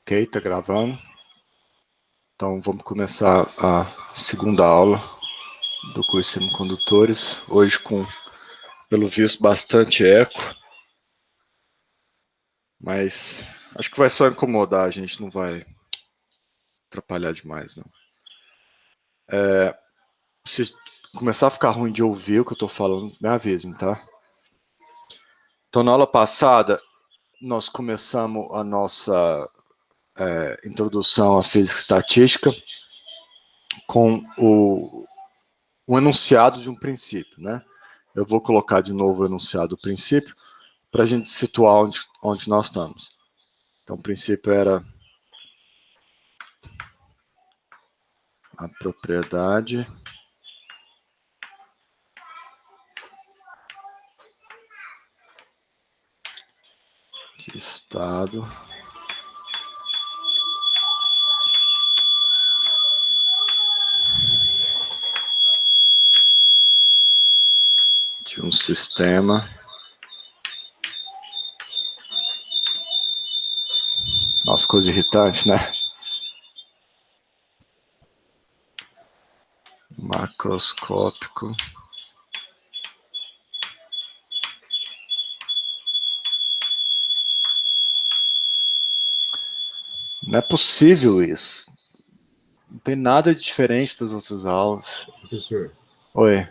Ok, tá gravando. Então vamos começar a segunda aula do curso de semicondutores. Hoje com, pelo visto, bastante eco. Mas acho que vai só incomodar, a gente não vai atrapalhar demais, não. Se começar a ficar ruim de ouvir o que eu tô falando, me avisem, tá? Então na aula passada, nós começamos a nossa introdução à física estatística com um enunciado de um princípio, né? Eu vou colocar de novo o enunciado do princípio para a gente situar onde nós estamos. Então, o princípio era a propriedade de estado de um sistema nossa, coisa irritante, né? Macroscópico não é possível isso. Não tem nada de diferente das outras aulas. Professor, Oi.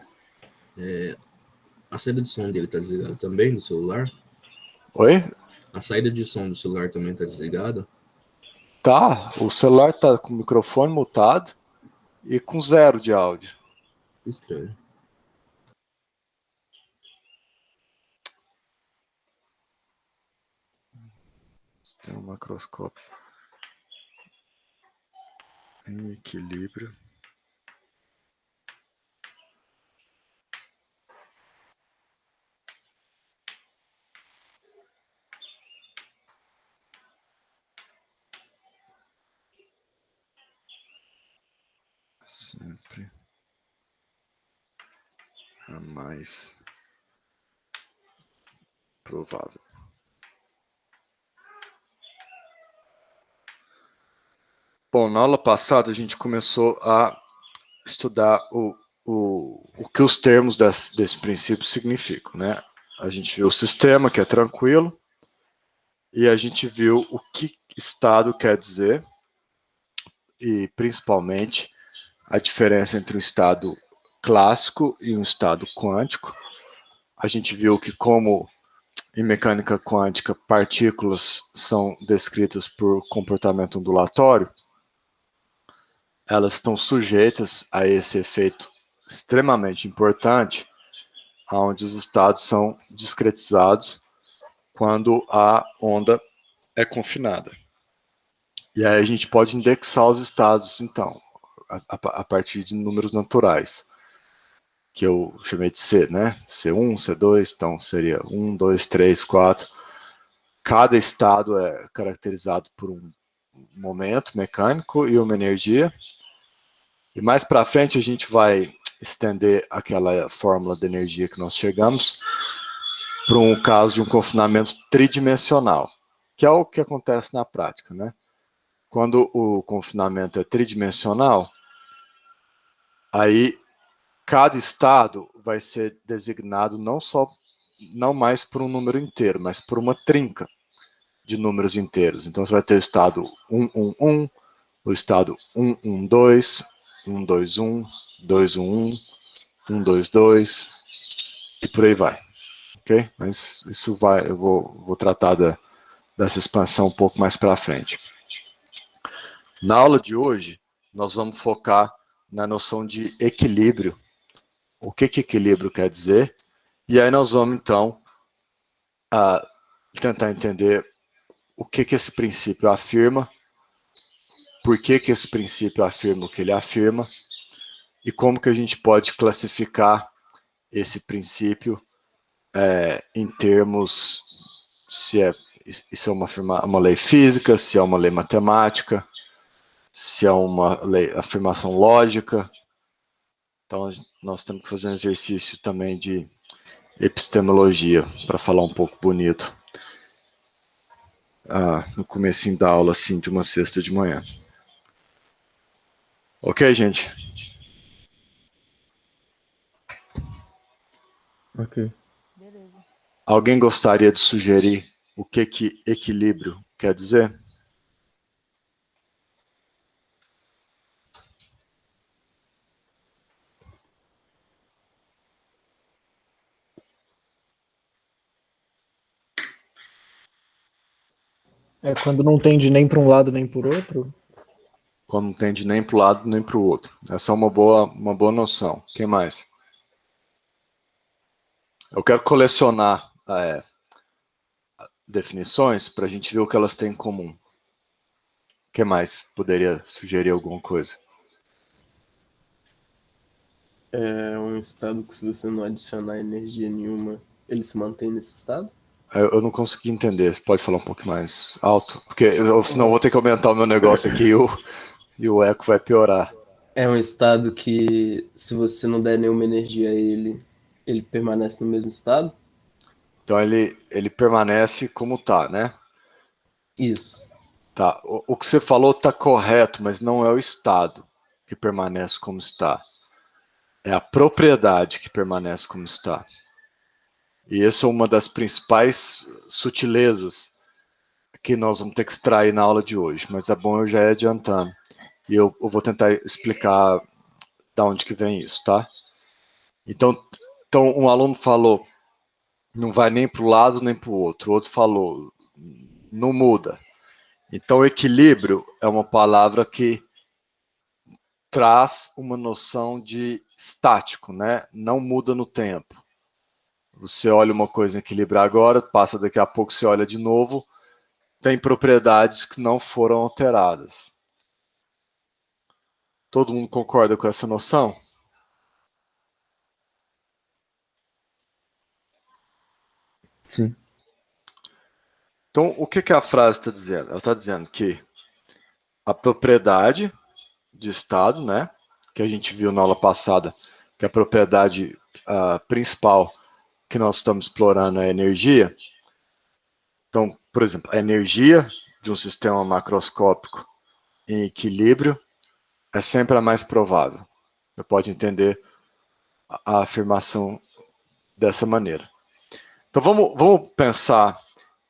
a saída de som dele tá desligada também do celular? Oi? A saída de som do celular também tá desligada? Tá, o celular tá com o microfone mutado e com 0 de áudio. Estranho. Tem um macroscópio em equilíbrio. Sempre a mais provável. Bom, na aula passada a gente começou a estudar o que os termos desse princípio significam, né? A gente viu o sistema, que é tranquilo, e a gente viu o que estado quer dizer, e principalmente a diferença entre um estado clássico e um estado quântico. A gente viu que, como em mecânica quântica, partículas são descritas por comportamento ondulatório, elas estão sujeitas a esse efeito extremamente importante, onde os estados são discretizados quando a onda é confinada. E aí a gente pode indexar os estados, então, a partir de números naturais, que eu chamei de C, né? C1, C2, então seria 1, 2, 3, 4. Cada estado é caracterizado por um momento mecânico e uma energia. E mais para frente a gente vai estender aquela fórmula de energia que nós chegamos para um caso de um confinamento tridimensional, que é o que acontece na prática, né? Quando o confinamento é tridimensional, aí cada estado vai ser designado não mais por um número inteiro, mas por uma trinca de números inteiros. Então você vai ter o estado 111, o estado 112, 121, 211, 122 e por aí vai. Ok? Mas isso vai, eu vou tratar dessa expansão um pouco mais para frente. Na aula de hoje, nós vamos focar na noção de equilíbrio. O que equilíbrio quer dizer? E aí nós vamos, então, tentar entender o que esse princípio afirma, por que esse princípio afirma o que ele afirma, e como que a gente pode classificar esse princípio em termos se isso é uma lei física, se é uma lei matemática, se é uma afirmação lógica. Então, nós temos que fazer um exercício também de epistemologia, para falar um pouco bonito. no comecinho da aula, assim, de uma sexta de manhã. Ok, gente? Ok. Beleza. Alguém gostaria de sugerir o que equilíbrio quer dizer? É quando não tende nem para um lado nem por outro? Quando não tende nem para o lado nem para o outro. Essa é uma boa noção. Quem mais? Eu quero colecionar definições para a gente ver o que elas têm em comum. Quem mais poderia sugerir alguma coisa? É um estado que, se você não adicionar energia nenhuma, ele se mantém nesse estado? Eu não consegui entender. Você pode falar um pouco mais alto? Porque senão eu vou ter que aumentar o meu negócio aqui e o eco vai piorar. É um estado que, se você não der nenhuma energia a ele, ele permanece no mesmo estado? Então ele permanece como está, né? Isso. Tá. O que você falou está correto, mas não é o estado que permanece como está. É a propriedade que permanece como está. E essa é uma das principais sutilezas que nós vamos ter que extrair na aula de hoje. Mas é bom eu já ir adiantando. E eu vou tentar explicar da onde que vem isso, tá? Então um aluno falou, não vai nem para o lado nem para o outro. O outro falou, não muda. Então, equilíbrio é uma palavra que traz uma noção de estático, né? Não muda no tempo. Você olha uma coisa em equilíbrio agora, passa daqui a pouco, você olha de novo, tem propriedades que não foram alteradas. Todo mundo concorda com essa noção? Sim. Então, o que a frase está dizendo? Ela está dizendo que a propriedade de estado, né, que a gente viu na aula passada, que a propriedade principal que nós estamos explorando é a energia. Então, por exemplo, a energia de um sistema macroscópico em equilíbrio é sempre a mais provável. Você pode entender a afirmação dessa maneira. Então, vamos pensar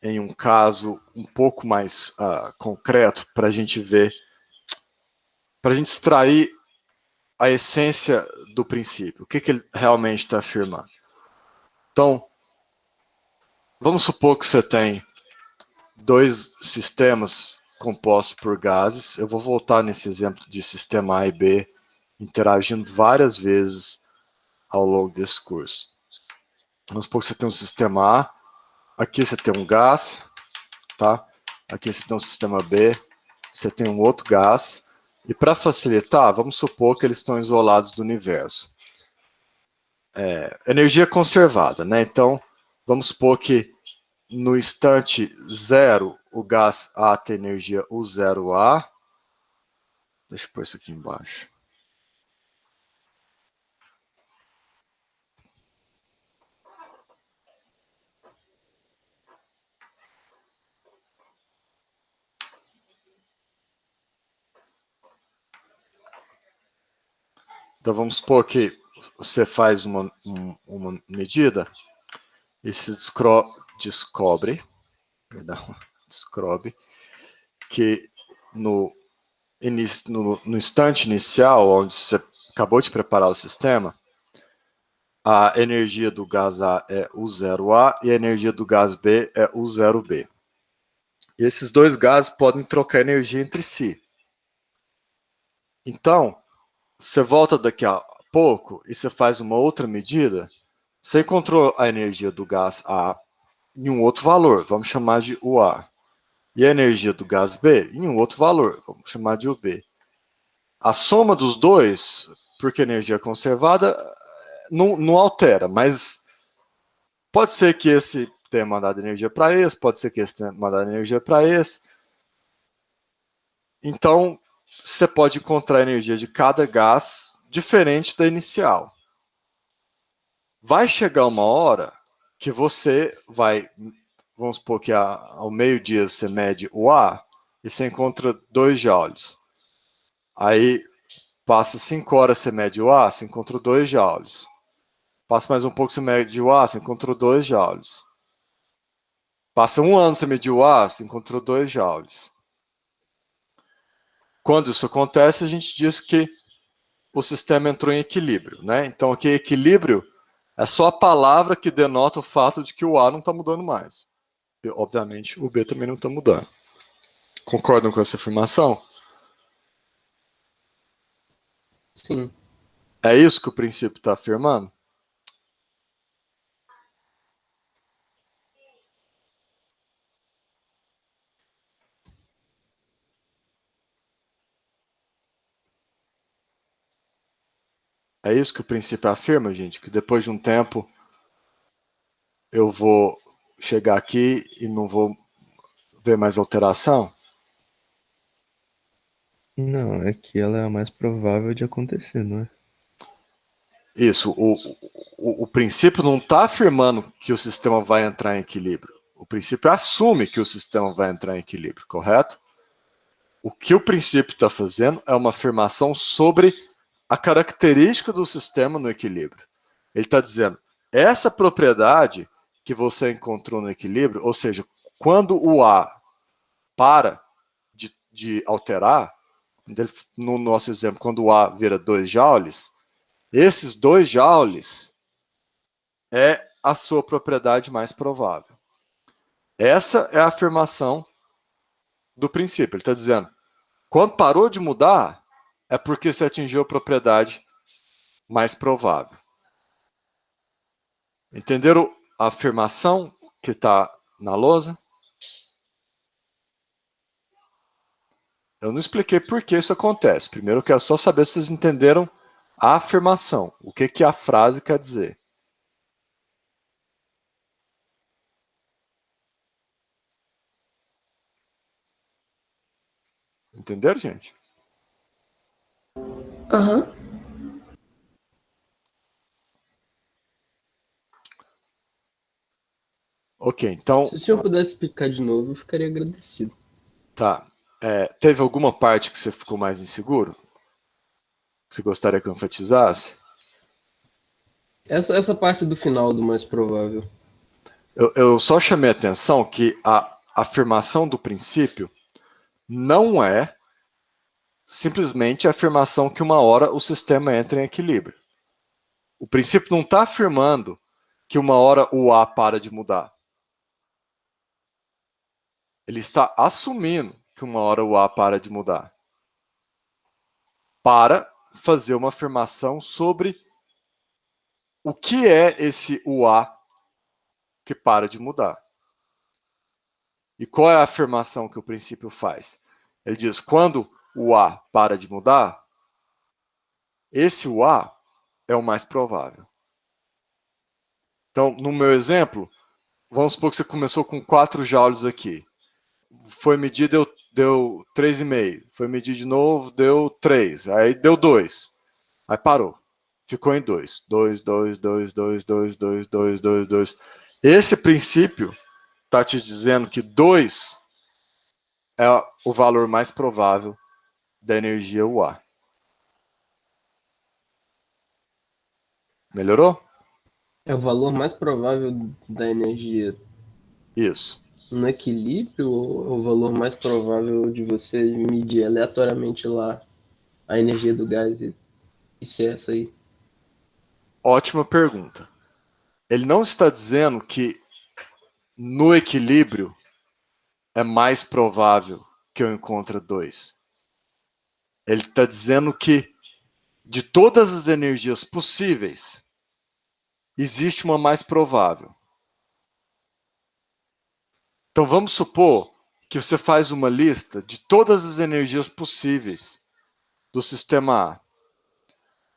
em um caso um pouco mais concreto para a gente ver, para a gente extrair a essência do princípio. O que ele realmente está afirmando? Então, vamos supor que você tem dois sistemas compostos por gases. Eu vou voltar nesse exemplo de sistema A e B, interagindo várias vezes ao longo desse curso. Vamos supor que você tem um sistema A, aqui você tem um gás, tá? Aqui você tem um sistema B, você tem um outro gás, e para facilitar, vamos supor que eles estão isolados do universo. Energia conservada, né? Então, vamos supor que no instante zero, o gás A tem energia U0A. Deixa eu pôr isso aqui embaixo. Então vamos supor que você faz uma medida e se descobre que no instante inicial, onde você acabou de preparar o sistema, a energia do gás A é U0A e a energia do gás B é U0B. E esses dois gases podem trocar energia entre si. Então, você volta daqui a pouco e você faz uma outra medida, você encontrou a energia do gás A em um outro valor, vamos chamar de UA. E a energia do gás B em um outro valor, vamos chamar de UB. A soma dos dois, porque a energia conservada, não altera, mas pode ser que esse tenha mandado energia para esse, pode ser que esse tenha mandado energia para esse. Então, você pode encontrar a energia de cada gás diferente da inicial. Vai chegar uma hora que você vai vamos supor que ao meio-dia você mede o A e você encontra 2 joules. Aí passa 5 horas, você mede o A, você encontra 2 joules. Passa mais um pouco, você mede o A, você encontrou 2 joules. Passa 1 ano, você mediu o A, você encontrou 2 joules. Quando isso acontece, a gente diz que o sistema entrou em equilíbrio, né? Então, aqui, equilíbrio é só a palavra que denota o fato de que o A não está mudando mais. E, obviamente, o B também não está mudando. Concordam com essa afirmação? Sim. É isso que o princípio está afirmando? É isso que o princípio afirma, gente? Que depois de um tempo eu vou chegar aqui e não vou ver mais alteração? Não, é que ela é a mais provável de acontecer, não é? Isso. O princípio não está afirmando que o sistema vai entrar em equilíbrio. O princípio assume que o sistema vai entrar em equilíbrio, correto? O que o princípio está fazendo é uma afirmação sobre a característica do sistema no equilíbrio. Ele está dizendo, essa propriedade que você encontrou no equilíbrio, ou seja, quando o A para de alterar, no nosso exemplo, quando o A vira 2 joules, esses 2 joules é a sua propriedade mais provável. Essa é a afirmação do princípio. Ele está dizendo, quando parou de mudar, é porque você atingiu a propriedade mais provável. Entenderam a afirmação que está na lousa? Eu não expliquei por que isso acontece. Primeiro eu quero só saber se vocês entenderam a afirmação. O que a frase quer dizer. Entenderam, gente? Aham. Ok, então, Se o senhor pudesse explicar de novo, eu ficaria agradecido. tá. Teve alguma parte que você ficou mais inseguro? Que você gostaria que eu enfatizasse? Essa parte do final do mais provável. Eu só chamei a atenção que a afirmação do princípio não é simplesmente a afirmação que uma hora o sistema entra em equilíbrio. O princípio não está afirmando que uma hora o A para de mudar. Ele está assumindo que uma hora o A para de mudar. Para fazer uma afirmação sobre o que é esse o A que para de mudar. E qual é a afirmação que o princípio faz? Ele diz, quando o A para de mudar, esse o A é o mais provável. Então, no meu exemplo, vamos supor que você começou com 4 joules aqui. Foi medir, deu 3,5. Foi medir de novo, deu 3. Aí deu 2. Aí parou. Ficou em 2. 2, 2, 2, 2, 2, 2, 2, 2, 2. Esse princípio está te dizendo que 2 é o valor mais provável da energia UA. Melhorou? É o valor mais provável da energia Isso. no equilíbrio ou é o valor mais provável de você medir aleatoriamente lá a energia do gás e ser essa aí? Ótima pergunta. Ele não está dizendo que no equilíbrio é mais provável que eu encontre 2. Ele está dizendo que de todas as energias possíveis, existe uma mais provável. Então vamos supor que você faz uma lista de todas as energias possíveis do sistema A.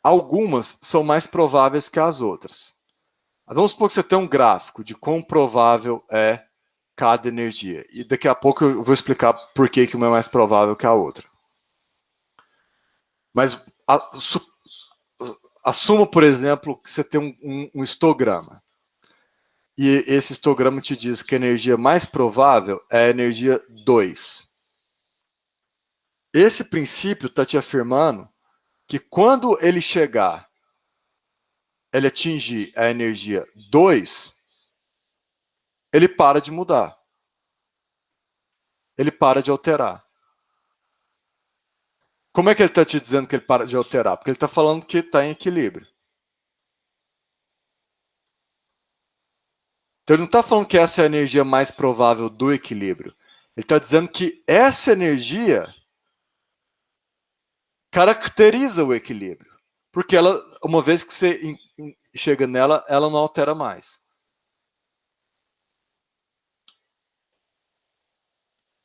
Algumas são mais prováveis que as outras. Vamos supor que você tem um gráfico de quão provável é cada energia. E daqui a pouco eu vou explicar por que uma é mais provável que a outra. Mas assuma, por exemplo, que você tem um histograma. E esse histograma te diz que a energia mais provável é a energia 2. Esse princípio está te afirmando que quando ele chegar, ele atingir a energia 2, ele para de mudar. Ele para de alterar. Como é que ele está te dizendo que ele para de alterar? Porque ele está falando que está em equilíbrio. Então ele não está falando que essa é a energia mais provável do equilíbrio. Ele está dizendo que essa energia caracteriza o equilíbrio. Porque ela, uma vez que você chega nela, ela não altera mais.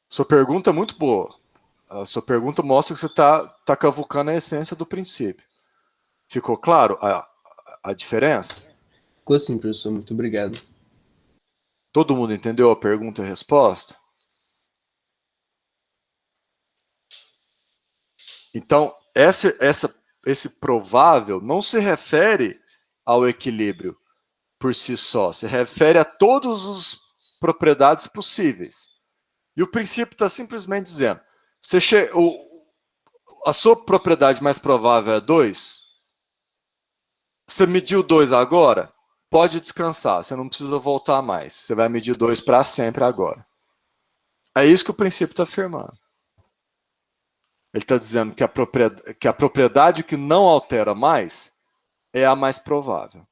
Sua pergunta é muito boa. A sua pergunta mostra que você está cavucando a essência do princípio. Ficou claro a diferença? Ficou sim, professor. Muito obrigado. Todo mundo entendeu a pergunta e a resposta? Então, esse provável não se refere ao equilíbrio por si só, se refere a todas as propriedades possíveis. E o princípio está simplesmente dizendo, a sua propriedade mais provável é 2, você mediu 2 agora, pode descansar, você não precisa voltar mais, você vai medir 2 para sempre agora. É isso que o princípio está afirmando. Ele está dizendo que a propriedade que não altera mais é a mais provável.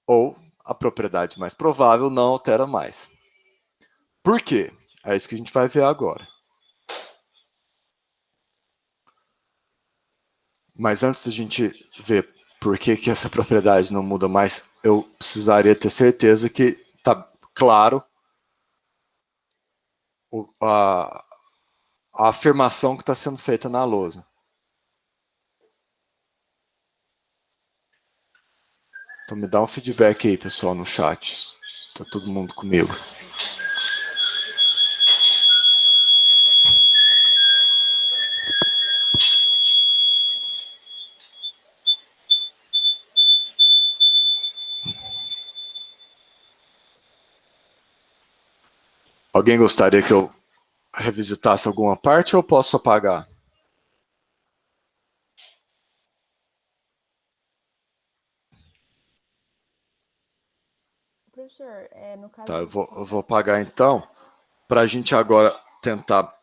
Ou a propriedade mais provável não altera mais. Por quê? É isso que a gente vai ver agora. Mas antes da gente ver por que essa propriedade não muda mais, eu precisaria ter certeza que está claro a afirmação que está sendo feita na lousa. Então me dá um feedback aí, pessoal, no chat. Está todo mundo comigo. Alguém gostaria que eu revisitasse alguma parte ou eu posso apagar? Professor, no caso... Tá, eu vou apagar então, para a gente agora tentar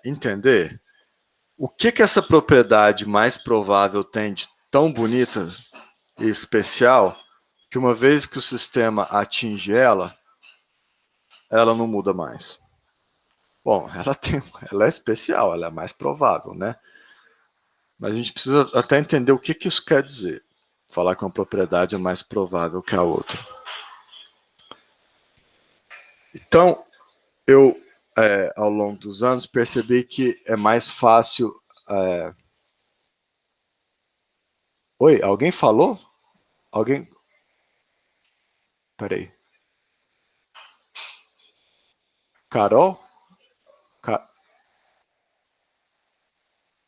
entender o que essa propriedade mais provável tem de tão bonita e especial, que uma vez que o sistema atinge ela não muda mais. Bom, ela é especial, ela é mais provável, né? Mas a gente precisa até entender o que isso quer dizer. Falar que uma propriedade é mais provável que a outra. Então, eu, ao longo dos anos, percebi que é mais fácil... Oi, alguém falou? Alguém... Peraí. Carol?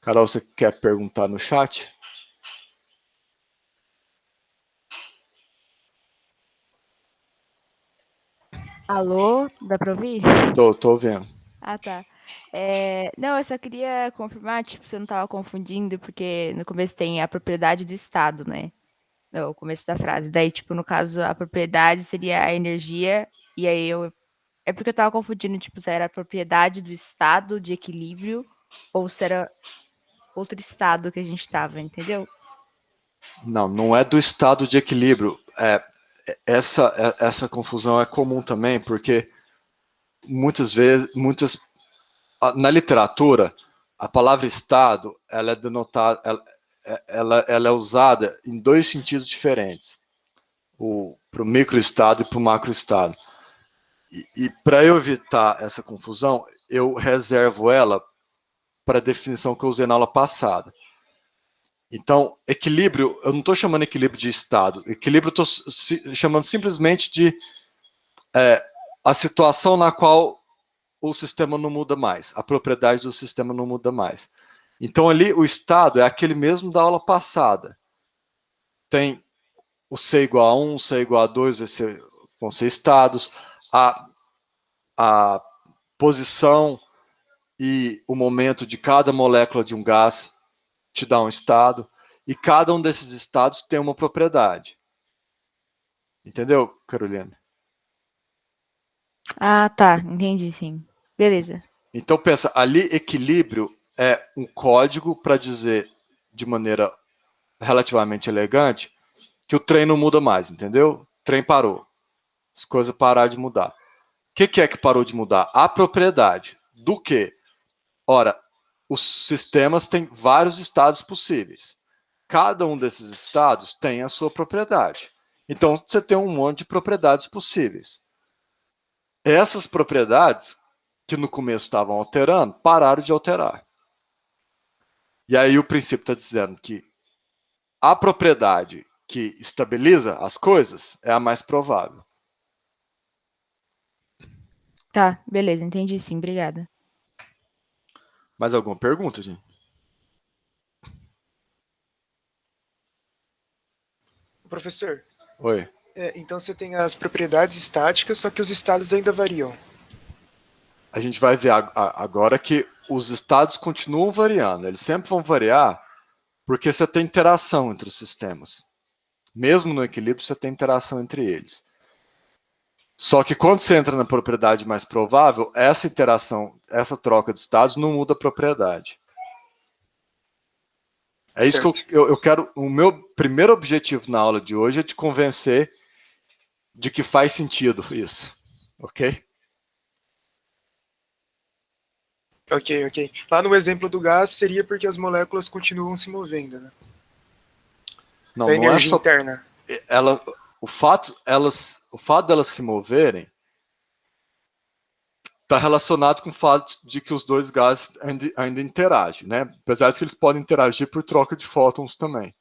Carol, você quer perguntar no chat? Alô, dá pra ouvir? Tô vendo. Ah, tá. Não, eu só queria confirmar, tipo, você não tava confundindo, porque no começo tem a propriedade do estado, né? No o começo da frase. Daí, tipo, no caso, a propriedade seria a energia, e aí eu... É porque eu tava confundindo, tipo, se era a propriedade do estado de equilíbrio, ou se era outro estado que a gente tava, entendeu? Não é do estado de equilíbrio. Essa confusão é comum também, porque muitas vezes, na literatura, a palavra estado, ela é denotada, ela é usada em dois sentidos diferentes, para o microestado e para o macroestado. E para eu evitar essa confusão, eu reservo ela para a definição que eu usei na aula passada. Então, equilíbrio, eu não estou chamando equilíbrio de estado. Equilíbrio eu estou chamando simplesmente de a situação na qual o sistema não muda mais, a propriedade do sistema não muda mais. Então, ali, o estado é aquele mesmo da aula passada. Tem o C igual a 1, o C igual a 2 vão ser estados, a posição e o momento de cada molécula de um gás te dá um estado, e cada um desses estados tem uma propriedade. Entendeu, Carolina? Ah, tá. Entendi, sim. Beleza. Então pensa, ali equilíbrio é um código para dizer de maneira relativamente elegante que o trem não muda mais, entendeu? O trem parou. As coisas pararam de mudar. O que é que parou de mudar? A propriedade. Do quê? Ora, os sistemas têm vários estados possíveis. Cada um desses estados tem a sua propriedade. Então, você tem um monte de propriedades possíveis. Essas propriedades, que no começo estavam alterando, pararam de alterar. E aí o princípio está dizendo que a propriedade que estabiliza as coisas é a mais provável. Tá, beleza. Entendi, sim. Obrigada. Mais alguma pergunta, gente? Professor, Oi. então você tem as propriedades estáticas, só que os estados ainda variam. A gente vai ver agora que os estados continuam variando. Eles sempre vão variar porque você tem interação entre os sistemas. Mesmo no equilíbrio, você tem interação entre eles. Só que quando você entra na propriedade mais provável, essa interação, essa troca de estados não muda a propriedade. É isso que eu quero. O meu primeiro objetivo na aula de hoje é te convencer de que faz sentido isso. Ok? Ok. Lá no exemplo do gás, seria porque as moléculas continuam se movendo, né? Não, Da não é energia só. interna. O fato delas se moverem está relacionado com o fato de que os dois gases ainda interagem, né? Apesar de que eles podem interagir por troca de fótons também.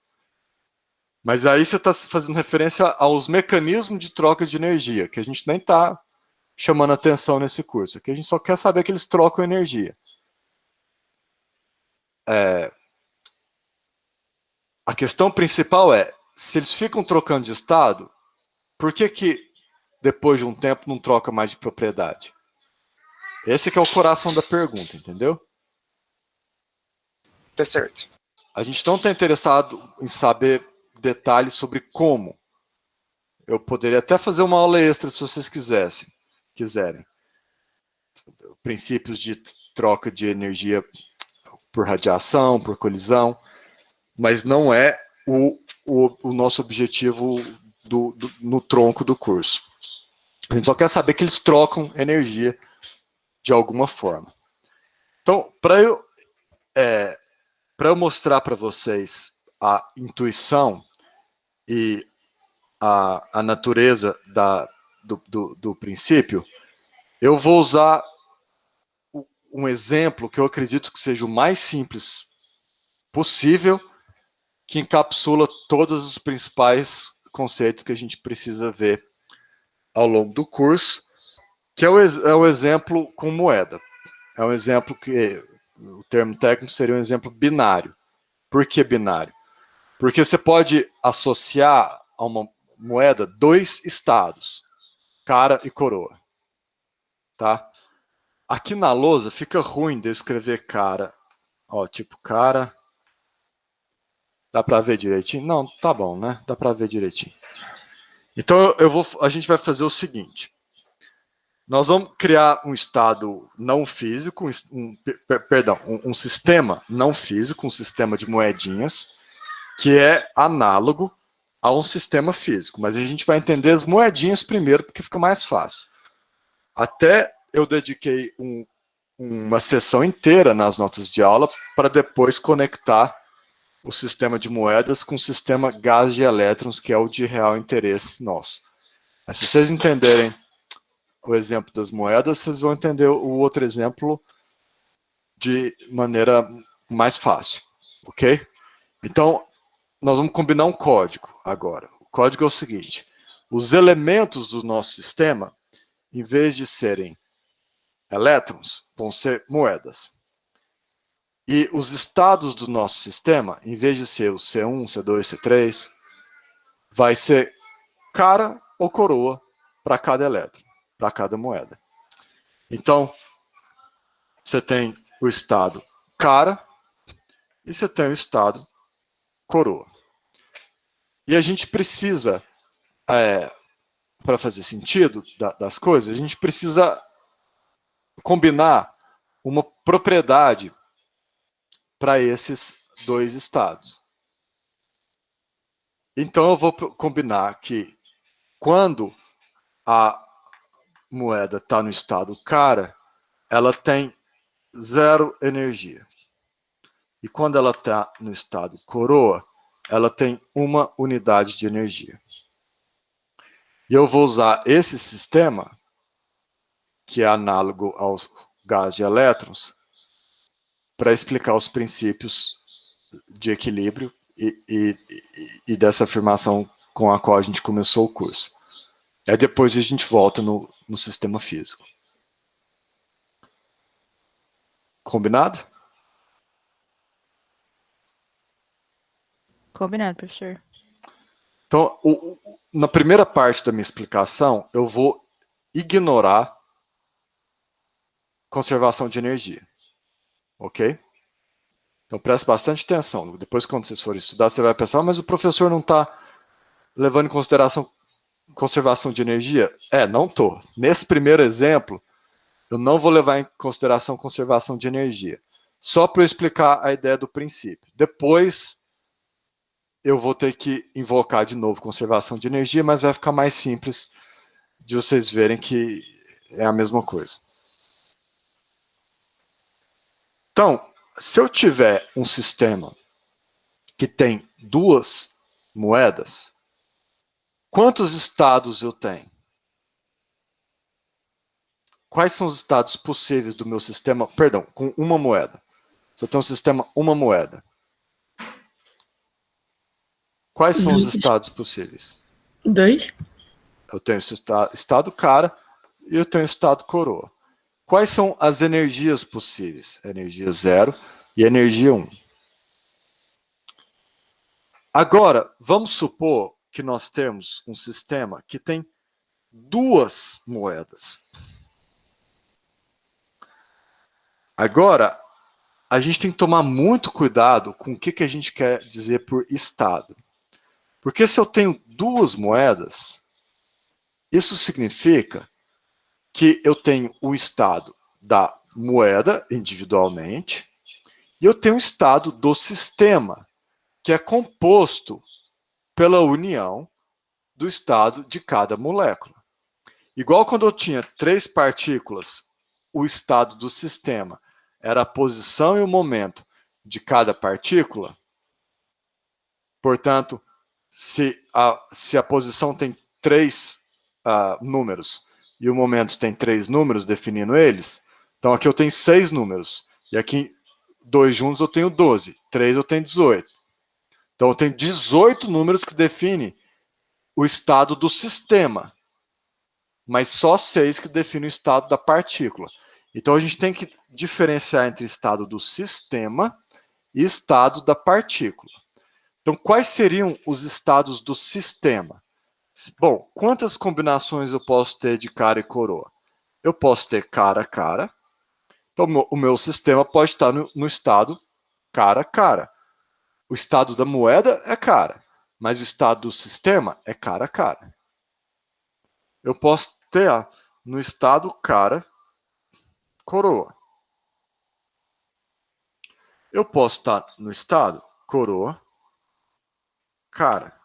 Mas aí você está fazendo referência aos mecanismos de troca de energia, que a gente nem está chamando atenção nesse curso. Aqui a gente só quer saber que eles trocam energia. A questão principal é, se eles ficam trocando de estado, por que depois de um tempo não troca mais de propriedade? Esse que é o coração da pergunta, entendeu? Tá certo. A gente não está interessado em saber detalhes sobre como. Eu poderia até fazer uma aula extra se vocês quiserem. Princípios de troca de energia por radiação, por colisão, mas não é o nosso objetivo no tronco do curso. A gente só quer saber que eles trocam energia de alguma forma. Então, para eu mostrar para vocês a intuição e a natureza do princípio, eu vou usar um exemplo que eu acredito que seja o mais simples possível, que encapsula todos os principais conceitos que a gente precisa ver ao longo do curso, que é o exemplo com moeda. É um exemplo que, o termo técnico seria um exemplo binário. Por que binário? Porque você pode associar a uma moeda dois estados, cara e coroa. Tá? Aqui na lousa fica ruim de eu escrever cara. Ó, tipo cara. Dá para ver direitinho? Não, tá bom, né? Dá para ver direitinho. Então a gente vai fazer o seguinte. Nós vamos criar um estado não físico, um sistema não físico, um sistema de moedinhas, que é análogo a um sistema físico. Mas a gente vai entender as moedinhas primeiro, porque fica mais fácil. Até eu dediquei uma sessão inteira nas notas de aula para depois conectar o sistema de moedas com o sistema gás de elétrons, que é o de real interesse nosso. Mas se vocês entenderem o exemplo das moedas, vocês vão entender o outro exemplo de maneira mais fácil, ok? Então, nós vamos combinar um código agora. O código é o seguinte: os elementos do nosso sistema, em vez de serem elétrons, vão ser moedas. E os estados do nosso sistema, em vez de ser o C1, C2, C3, vai ser cara ou coroa para cada elétron, para cada moeda. Então, você tem o estado cara e você tem o estado coroa. E a gente precisa, para fazer sentido das coisas, a gente precisa combinar uma propriedade para esses dois estados. Então, eu vou combinar que quando a moeda está no estado cara, ela tem 0 energia. E quando ela está no estado coroa, ela tem 1 unidade de energia. E eu vou usar esse sistema, que é análogo ao gás de elétrons, para explicar os princípios de equilíbrio e dessa afirmação com a qual a gente começou o curso. Aí depois a gente volta no sistema físico. Combinado? Combinado, professor. Então, na primeira parte da minha explicação, eu vou ignorar conservação de energia. Ok? Então, preste bastante atenção. Depois, quando vocês forem estudar, você vai pensar, mas o professor não está levando em consideração conservação de energia? Não estou. Nesse primeiro exemplo, eu não vou levar em consideração conservação de energia. Só para eu explicar a ideia do princípio. Depois, eu vou ter que invocar de novo conservação de energia, mas vai ficar mais simples de vocês verem que é a mesma coisa. Então, se eu tiver um sistema que tem 2 moedas, quantos estados eu tenho? Quais são os estados possíveis do meu sistema? Perdão, com 1 moeda. Se eu tenho um sistema 1 moeda. Quais são os estados possíveis? 2. Eu tenho esse estado cara e eu tenho estado coroa. Quais são as energias possíveis? Energia 0 e energia 1. Agora, vamos supor que nós temos um sistema que tem 2 moedas. Agora, a gente tem que tomar muito cuidado com o que a gente quer dizer por estado. Porque se eu tenho 2 moedas, isso significa que eu tenho o estado da moeda individualmente e eu tenho o estado do sistema, que é composto pela união do estado de cada molécula. Igual quando eu tinha 3 partículas, o estado do sistema era a posição e o momento de cada partícula. Portanto, se a posição tem 3 números e o momento tem 3 números definindo eles, então aqui eu tenho 6 números. E aqui, 2 juntos eu tenho 12. 3 eu tenho 18. Então eu tenho 18 números que definem o estado do sistema. Mas só 6 que definem o estado da partícula. Então a gente tem que diferenciar entre estado do sistema e estado da partícula. Então, quais seriam os estados do sistema? Bom, quantas combinações eu posso ter de cara e coroa? Eu posso ter cara, cara. Então, o meu sistema pode estar no estado cara, cara. O estado da moeda é cara, mas o estado do sistema é cara, cara. Eu posso ter no estado cara, coroa. Eu posso estar no estado coroa, cara.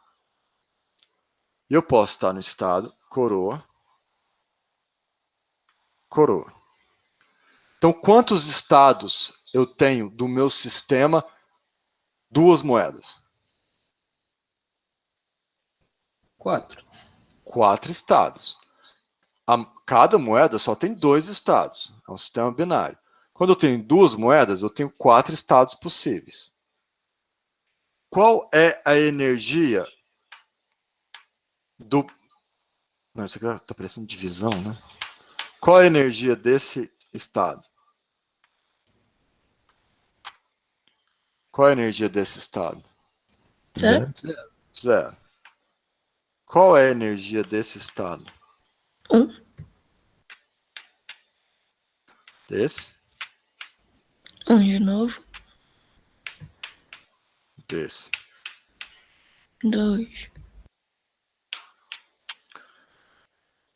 E eu posso estar no estado coroa, coroa. Então, quantos estados eu tenho do meu sistema 2 moedas? 4. 4 estados. Cada moeda só tem 2 estados. É um sistema binário. Quando eu tenho 2 moedas, eu tenho 4 estados possíveis. Qual é a energia do... Não, isso aqui está parecendo divisão, né? Qual é a energia desse estado? Qual é a energia desse estado? 0. 0. Qual é a energia desse estado? 1. Desse? 1 de novo. Desse. 2.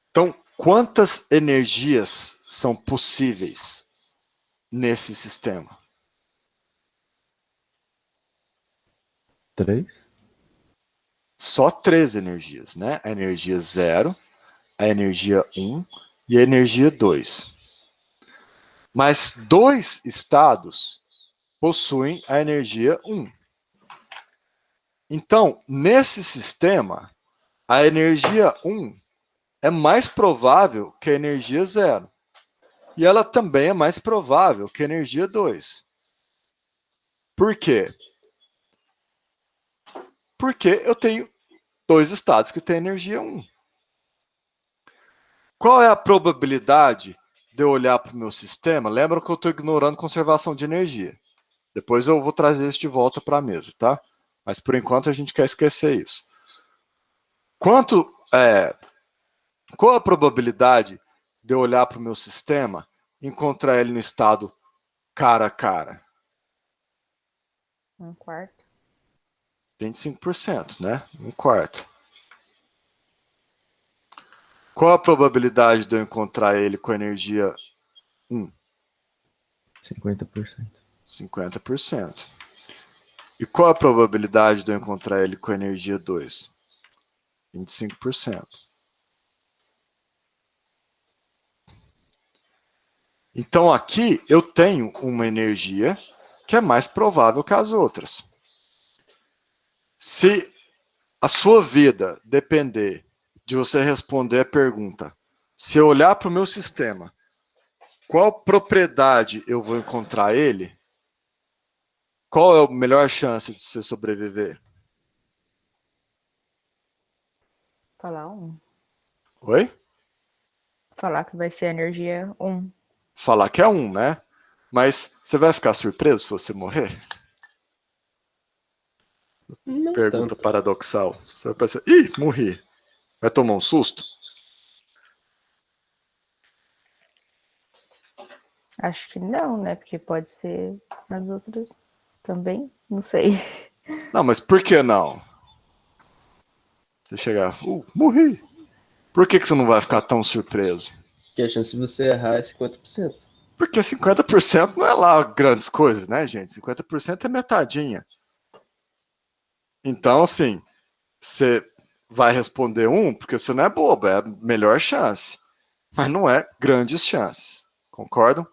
Então, quantas energias são possíveis nesse sistema? 3. Só 3 energias, né? A energia 0, a energia 1 e a energia 2. Mas 2 estados possuem a energia 1. Então, nesse sistema, a energia 1 é mais provável que a energia 0. E ela também é mais provável que a energia 2. Por quê? Porque eu tenho 2 estados que têm energia 1. Qual é a probabilidade de eu olhar para o meu sistema? Lembra que eu estou ignorando conservação de energia. Depois eu vou trazer isso de volta para a mesa, tá? Mas por enquanto a gente quer esquecer isso. Qual a probabilidade de eu olhar para o meu sistema e encontrar ele no estado cara a cara? 1/4. 25%, né? 1/4. Qual a probabilidade de eu encontrar ele com energia 1? 50%. 50%. E qual a probabilidade de eu encontrar ele com energia 2? 25%. Então aqui eu tenho uma energia que é mais provável que as outras. Se a sua vida depender de você responder a pergunta, se eu olhar para o meu sistema, qual propriedade eu vou encontrar ele? Qual é a melhor chance de você sobreviver? Falar 1. Oi? Falar que vai ser energia 1. Falar que é 1, né? Mas você vai ficar surpreso se você morrer? Não Pergunta tanto. paradoxal. Você vai pensar, ih, morri. Vai tomar um susto? Acho que não, né? Porque pode ser nas outras também. Não sei. Não, mas por que não? Você chegar, morri. Por que você não vai ficar tão surpreso? Porque a chance de você errar é 50%. Porque 50% não é lá grandes coisas, né, gente? 50% é metadinha. Então, assim, você vai responder 1 porque você não é bobo, é a melhor chance. Mas não é grandes chances. Concordam?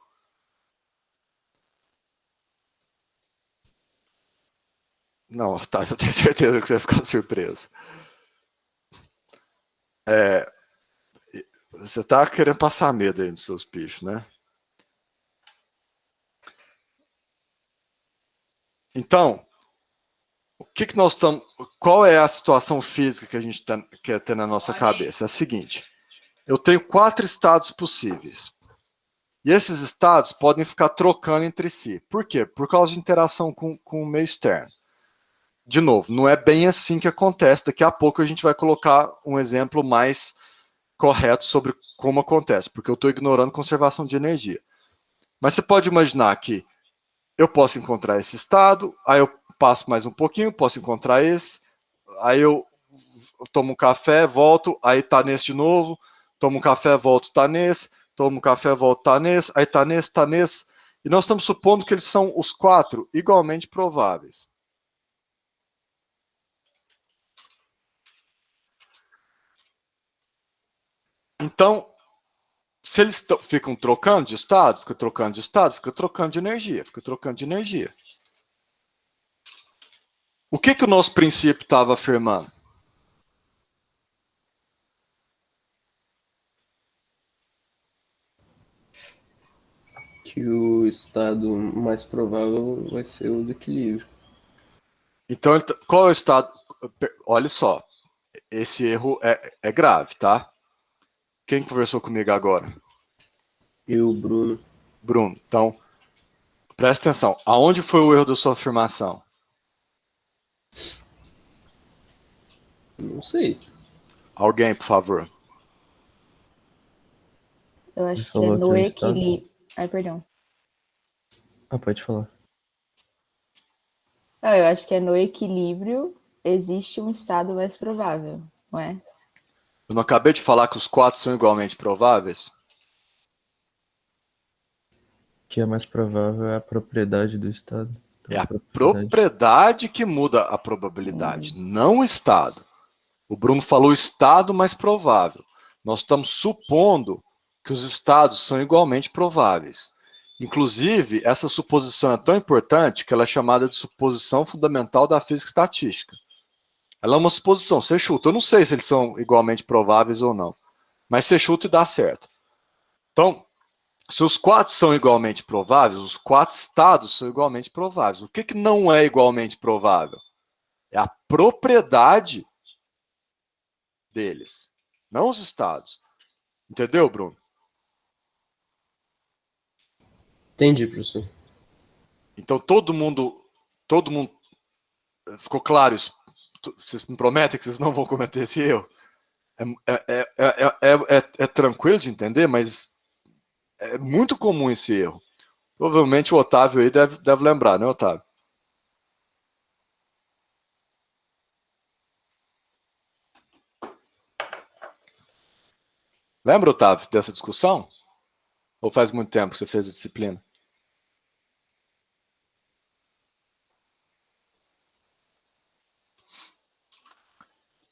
Não, tá, eu tenho certeza que você vai ficar surpreso. Você tá querendo passar medo aí nos seus bichos, né? Então, o que nós estamos. Qual é a situação física que a gente quer ter na nossa cabeça? É a seguinte: eu tenho 4 estados possíveis. E esses estados podem ficar trocando entre si. Por quê? Por causa de interação com o meio externo. De novo, não é bem assim que acontece. Daqui a pouco a gente vai colocar um exemplo mais correto sobre como acontece, porque eu estou ignorando conservação de energia. Mas você pode imaginar que eu posso encontrar esse estado, aí eu passo mais um pouquinho, posso encontrar esse, aí eu tomo um café, volto, aí tá nesse de novo, tomo um café, volto, tá nesse, tomo um café, volto, tá nesse, aí tá nesse, tá nesse. E nós estamos supondo que eles são os 4 igualmente prováveis. Então, se eles ficam trocando de estado, fica trocando de estado, fica trocando de energia, fica trocando de energia. O que o nosso princípio estava afirmando? Que o estado mais provável vai ser o do equilíbrio. Então, qual é o estado? Olha só, esse erro é grave, tá? Quem conversou comigo agora? Eu, Bruno, Bruno. Então, presta atenção. Aonde foi o erro da sua afirmação? não sei. Alguém, por favor. Eu Ele acho que é falou no que o estado- equilíbrio. Ai, perdão. Ah, pode falar. Não, eu acho que é no equilíbrio existe um estado mais provável, não é? Eu não acabei de falar que os 4 são igualmente prováveis? O que é mais provável é a propriedade do estado. Então, É a propriedade que muda a probabilidade, não o estado. O Bruno falou estado mais provável. Nós estamos supondo que os estados são igualmente prováveis. Inclusive, essa suposição é tão importante que ela é chamada de suposição fundamental da física estatística. Ela é uma suposição, você chuta. Eu não sei se eles são igualmente prováveis ou não, mas você chuta e dá certo. Então, se os 4 são igualmente prováveis, os 4 estados são igualmente prováveis. O que não é igualmente provável? É a propriedade deles, não os estados. Entendeu, Bruno? Entendi, professor. Então todo mundo ficou claro isso? Vocês me prometem que vocês não vão cometer esse erro? É tranquilo de entender, mas é muito comum esse erro. Provavelmente o Otávio aí deve lembrar, né, Otávio? Lembra, Otávio, dessa discussão? Ou faz muito tempo que você fez a disciplina?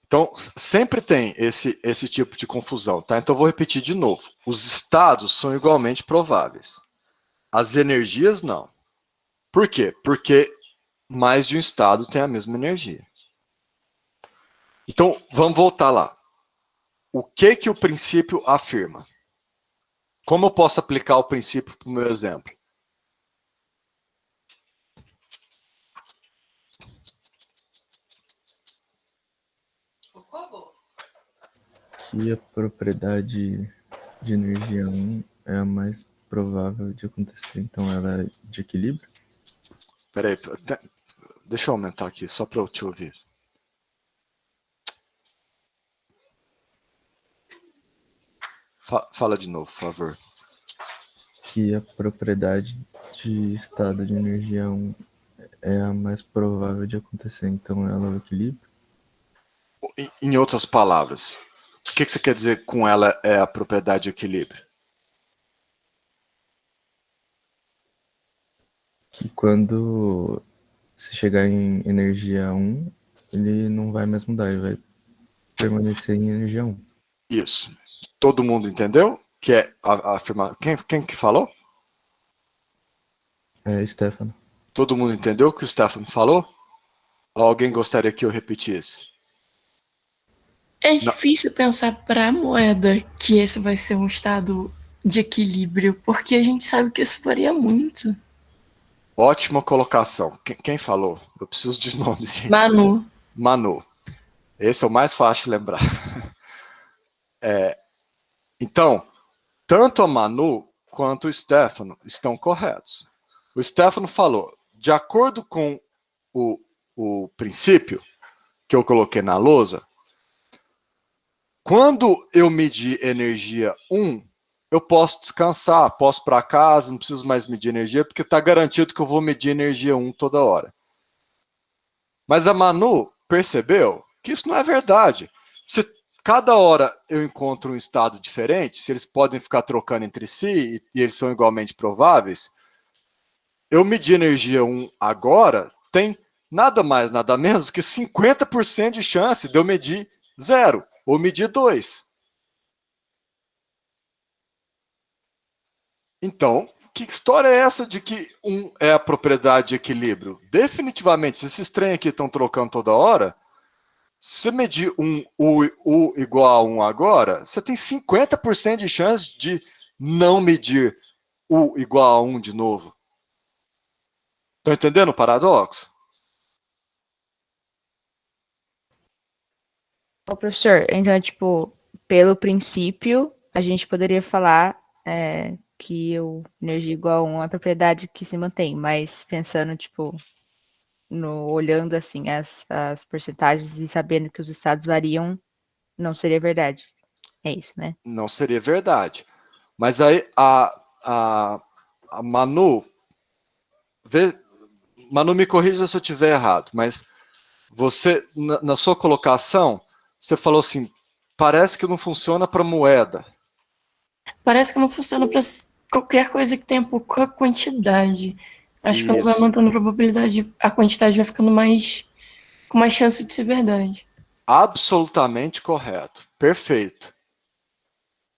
Então, sempre tem esse tipo de confusão, tá? Então, eu vou repetir de novo. Os estados são igualmente prováveis. As energias, não. Por quê? Porque mais de um estado tem a mesma energia. Então, vamos voltar lá. O que o princípio afirma? Como eu posso aplicar o princípio para o meu exemplo? Que a propriedade de energia 1 é a mais provável de acontecer. Então, ela é de equilíbrio? Peraí, deixa eu aumentar aqui, só para eu te ouvir. Fala de novo, por favor. Que a propriedade de estado de energia 1 é a mais provável de acontecer. Então, ela é o equilíbrio? Em outras palavras, o que você quer dizer com ela é a propriedade de equilíbrio? Que quando se chegar em energia 1, ele não vai mais mudar, ele vai permanecer em energia 1. Isso. Todo mundo entendeu? Que é afirmar. Quem que falou? É, Stefano. Todo mundo entendeu o que o Stefano falou? Ou alguém gostaria que eu repetisse? É Não. difícil pensar para a moeda que esse vai ser um estado de equilíbrio, porque a gente sabe que isso varia muito. Ótima colocação. Quem falou? Eu preciso de nomes, gente. Manu. Manu. Esse é o mais fácil de lembrar. Então, tanto a Manu quanto o Stefano estão corretos. O Stefano falou, de acordo com o princípio que eu coloquei na lousa, quando eu medir energia 1, eu posso descansar, posso ir para casa, não preciso mais medir energia, porque está garantido que eu vou medir energia 1 toda hora. Mas a Manu percebeu que isso não é verdade. Se cada hora eu encontro um estado diferente, se eles podem ficar trocando entre si e eles são igualmente prováveis, eu medir energia 1 agora tem nada mais, nada menos que 50% de chance de eu medir 0 ou medir 2. Então, que história é essa de que 1 é a propriedade de equilíbrio? Definitivamente, se esses trem aqui estão trocando toda hora, se você medir U igual a 1 agora, você tem 50% de chance de não medir U igual a 1 de novo. Estão entendendo o paradoxo? Ô, professor, então, tipo, pelo princípio, a gente poderia falar que o energia igual a 1 é a propriedade que se mantém, mas pensando, tipo, olhando assim as porcentagens e sabendo que os estados variam, Não seria verdade. É isso, né? Não seria verdade. Mas aí a Manu, Manu, me corrija se eu estiver errado, mas você, na sua colocação, você falou assim, parece que não funciona para moeda. Parece que não funciona para qualquer coisa que tenha pouca quantidade. Acho que quando vai Isso. aumentando a probabilidade, a quantidade vai ficando mais com mais chance de ser verdade. Absolutamente correto. Perfeito.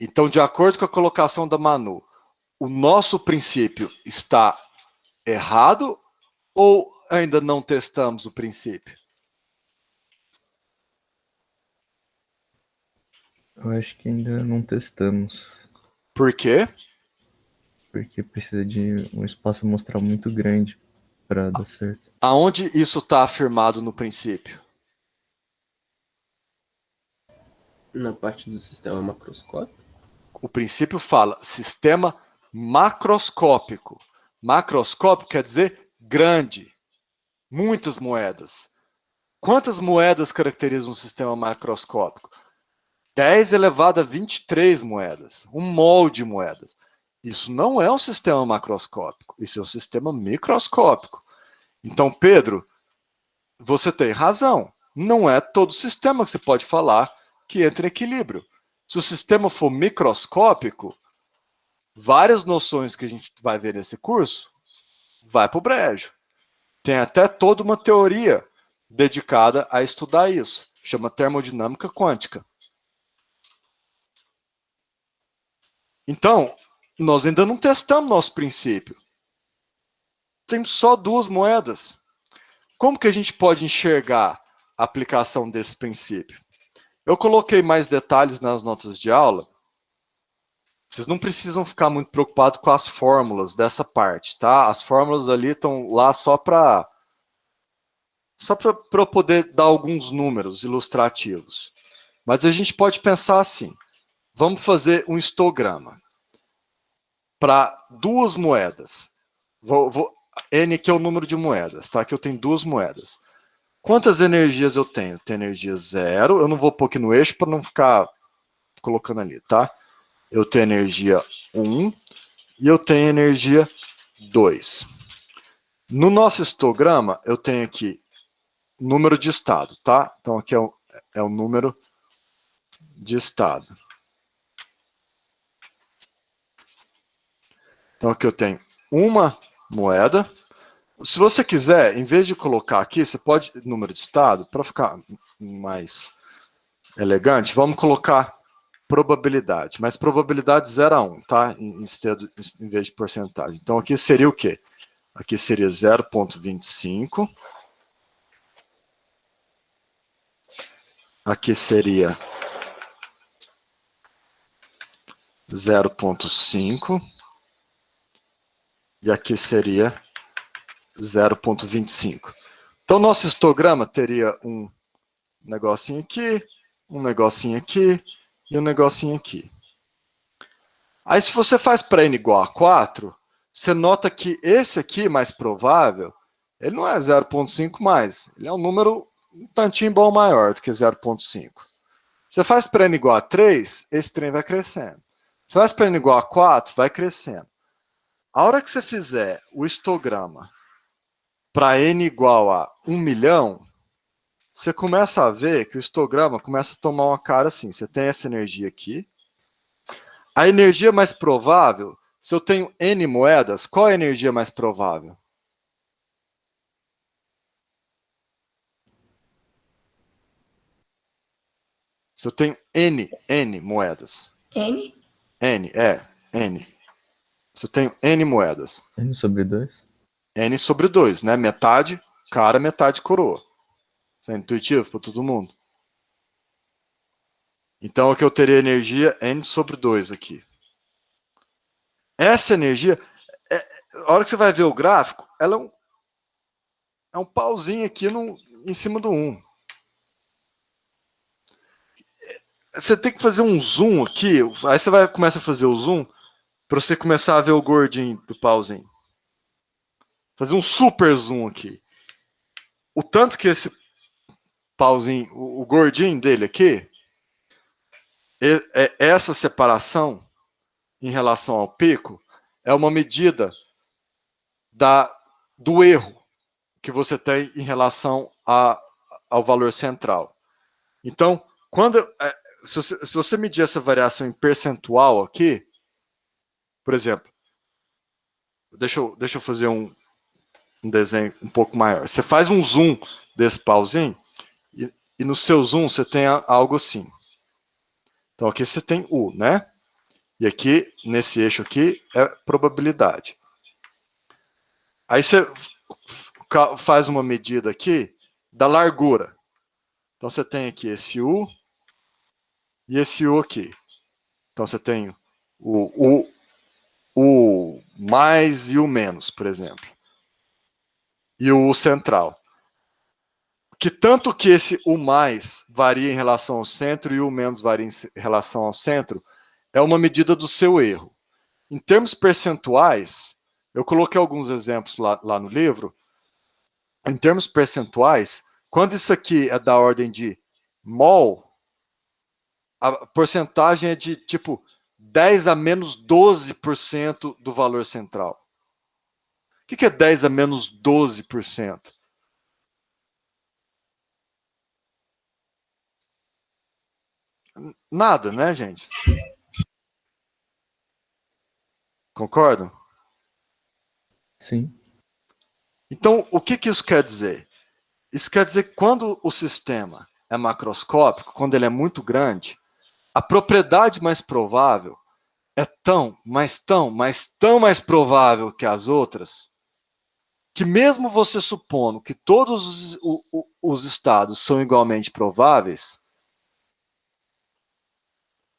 Então, de acordo com a colocação da Manu, o nosso princípio está errado ou ainda não testamos o princípio? Eu acho que ainda não testamos, Por quê? porque precisa de um espaço amostral muito grande para dar certo. Aonde isso está afirmado no princípio? Na parte do sistema macroscópico? O princípio fala sistema macroscópico. Macroscópico quer dizer grande. Muitas moedas. Quantas moedas caracterizam um sistema macroscópico? 10 elevado a 23 moedas. Um molde de moedas. Isso não é um sistema macroscópico. Isso é um sistema microscópico. Então, Pedro, você tem razão. Não é todo sistema que você pode falar que entra em equilíbrio. Se o sistema for microscópico, várias noções que a gente vai ver nesse curso vai para o brejo. Tem até toda uma teoria dedicada a estudar isso. Chama termodinâmica quântica. Então, nós ainda não testamos nosso princípio. Tem só 2 moedas. Como que a gente pode enxergar a aplicação desse princípio? Eu coloquei mais detalhes nas notas de aula. Vocês não precisam ficar muito preocupados com as fórmulas dessa parte, tá? As fórmulas ali estão lá só para eu poder dar alguns números ilustrativos. Mas a gente pode pensar assim. Vamos fazer um histograma para 2 moedas. N aqui é o número de moedas, tá? Aqui eu tenho 2 moedas. Quantas energias eu tenho? Eu tenho energia 0. Eu não vou pôr aqui no eixo para não ficar colocando ali, tá? Eu tenho energia 1 e eu tenho energia 2. No nosso histograma, eu tenho aqui número de estado, tá? Então aqui é o número de estado. Então aqui eu tenho uma moeda. Se você quiser, em vez de colocar aqui, você pode, número de estado, para ficar mais elegante, vamos colocar probabilidade, mas probabilidade 0 a 1, tá? Em vez de porcentagem. Então aqui seria o quê? Aqui seria 0,25. Aqui seria 0,5. E aqui seria 0,25. Então, nosso histograma teria um negocinho aqui, um negocinho aqui e um negocinho aqui. Aí, se você faz para n igual a 4, você nota que esse aqui, mais provável, ele não é 0,5 mais. Ele é um número um tantinho bom maior do que 0,5. Você faz para n igual a 3, esse trem vai crescendo. Você faz para n igual a 4, vai crescendo. A hora que você fizer o histograma para n igual a 1 milhão, você começa a ver que o histograma começa a tomar uma cara assim. Você tem essa energia aqui. A energia mais provável, se eu tenho n moedas, qual é a energia mais provável? Se eu tenho n moedas. N? N. Se eu tenho n moedas. N sobre 2? N sobre 2, né? Metade cara, metade coroa. Isso é intuitivo para todo mundo? Então, aqui eu teria energia N sobre 2 aqui. Essa energia, a hora que você vai ver o gráfico, ela é um pauzinho aqui em cima do 1. Você tem que fazer um zoom aqui, aí você começa a fazer o zoom para você começar a ver o gordinho do pauzinho. Fazer um super zoom aqui. O tanto que esse pauzinho, o gordinho dele aqui, essa separação em relação ao pico é uma medida do erro que você tem em relação ao valor central. Então, se você medir essa variação em percentual aqui, por exemplo, deixa eu fazer um desenho um pouco maior. Você faz um zoom desse pauzinho e no seu zoom você tem algo assim. Então aqui você tem U, né? E aqui, nesse eixo aqui, é probabilidade. Aí você faz uma medida aqui da largura. Então você tem aqui esse U e esse U aqui. Então você tem o mais e o menos, por exemplo. E o U central. Que tanto que esse U mais varia em relação ao centro e o U menos varia em relação ao centro, é uma medida do seu erro. Em termos percentuais, eu coloquei alguns exemplos lá no livro. Em termos percentuais, quando isso aqui é da ordem de mol, a porcentagem é de tipo 10 a menos 12% do valor central. O que é 10 a menos 12%? Nada, né, gente? Concordam? Sim. Então, o que isso quer dizer? Isso quer dizer que quando o sistema é macroscópico, quando ele é muito grande, a propriedade mais provável é tão mais provável que as outras, que mesmo você supondo que todos os estados são igualmente prováveis,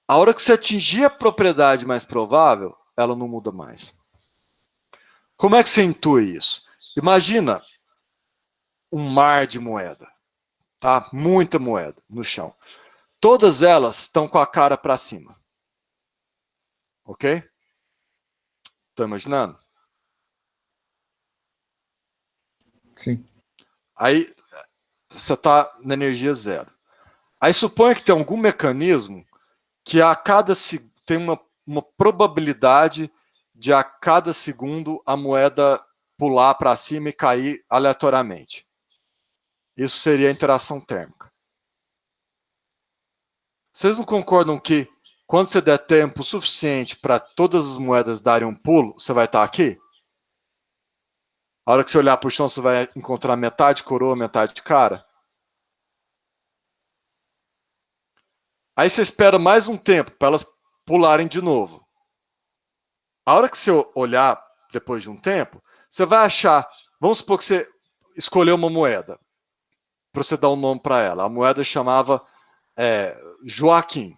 a hora que você atingir a propriedade mais provável, ela não muda mais. Como é que você intui isso? Imagina um mar de moeda, tá? Muita moeda no chão. Todas elas estão com a cara para cima. Ok? Estão imaginando? Sim. Aí você está na energia zero. Aí suponha que tem algum mecanismo que tem uma probabilidade de a cada segundo a moeda pular para cima e cair aleatoriamente. Isso seria a interação térmica. Vocês não concordam que quando você der tempo suficiente para todas as moedas darem um pulo, você vai estar aqui? A hora que você olhar para o chão, você vai encontrar metade coroa, metade cara? Aí você espera mais um tempo para elas pularem de novo. A hora que você olhar depois de um tempo, você vai achar, vamos supor que você escolheu uma moeda, para você dar um nome para ela. A moeda chamava Joaquim.